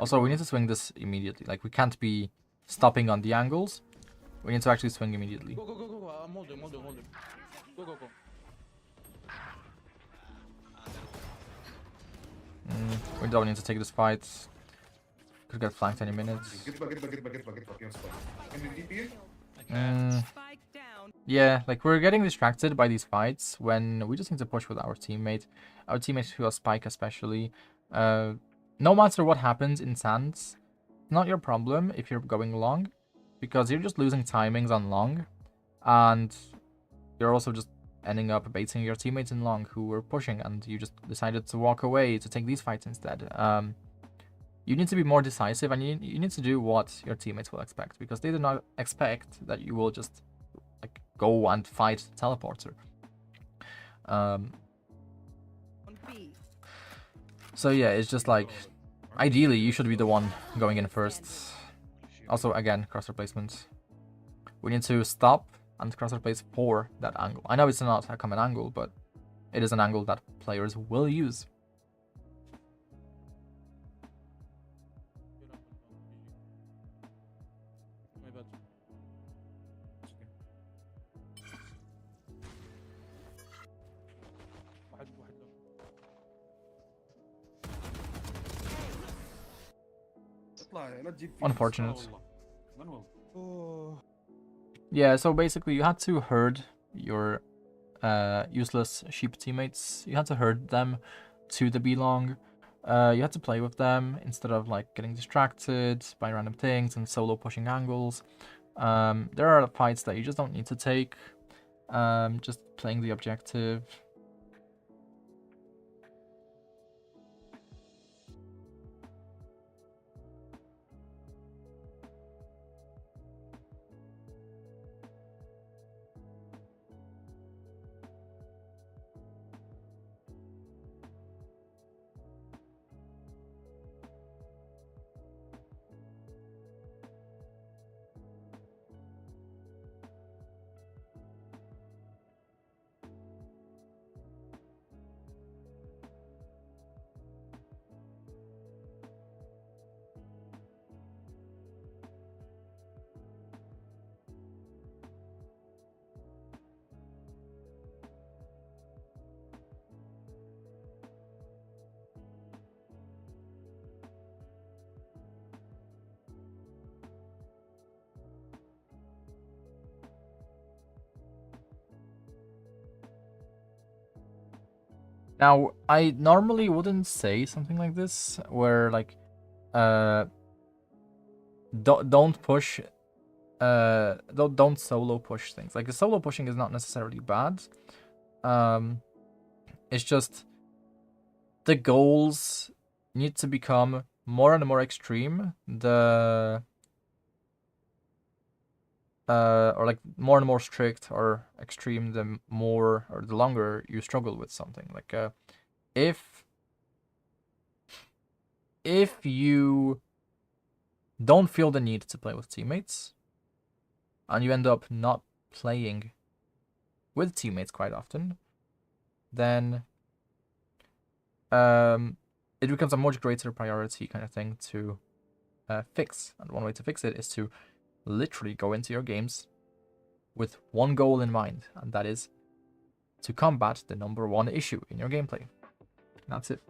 Also, we need to swing this immediately. Like, we can't be stopping on the angles. We need to actually swing immediately. Go. I'm holding. Go. We don't need to take this fight. Could get flanked any minute. Get back. Can you TP? Spike down Yeah, like we're getting distracted by these fights when we just need to push with our teammate who has spike especially. No matter what happens in sands, not your problem if you're going long, because you're just losing timings on long, and you're also just ending up baiting your teammates in long who were pushing, and you just decided to walk away to take these fights instead. You need to be more decisive, and you need to do what your teammates will expect, because they do not expect that you will just like go and fight the teleporter. So yeah, it's just like ideally you should be the one going in first. Also, again, cross replacement. We need to stop and cross replace for that angle. I know it's not a common angle, but it is an angle that players will use. My bad. واحد لون. اطلع لا تجيب فيه. Unfortunate. والله. Yeah, so basically you had to herd your useless sheep teammates. You had to herd them to the B long. You had to play with them instead of like getting distracted by random things and solo pushing angles. There are fights that you just don't need to take. Just playing the objective. Now, I normally wouldn't say something like this, where like, don't push, don't solo push things. Like, the solo pushing is not necessarily bad. It's just the goals need to become more and more extreme. Or like more and more strict or extreme, the more or the longer you struggle with something. Like if you don't feel the need to play with teammates and you end up not playing with teammates quite often, then it becomes a much greater priority kind of thing to fix. And one way to fix it is to literally go into your games with one goal in mind, and that is to combat the #1 issue in your gameplay. That's it.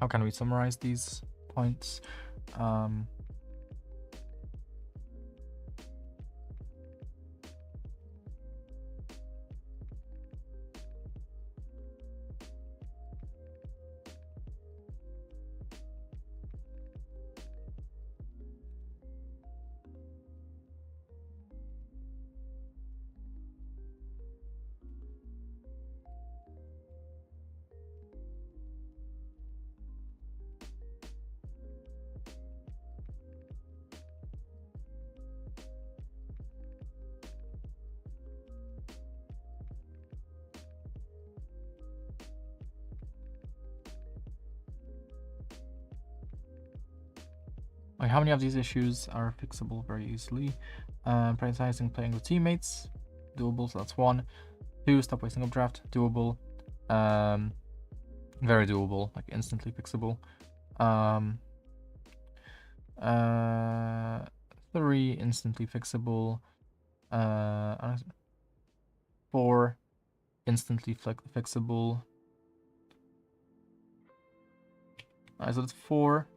how can we summarize these points? Like, how many of these issues are fixable very easily? Prioritizing playing with teammates, doable, so that's 1. 2, stop wasting updraft, doable. Very doable, like instantly fixable. 3, instantly fixable. 4, instantly fixable. So that's 4.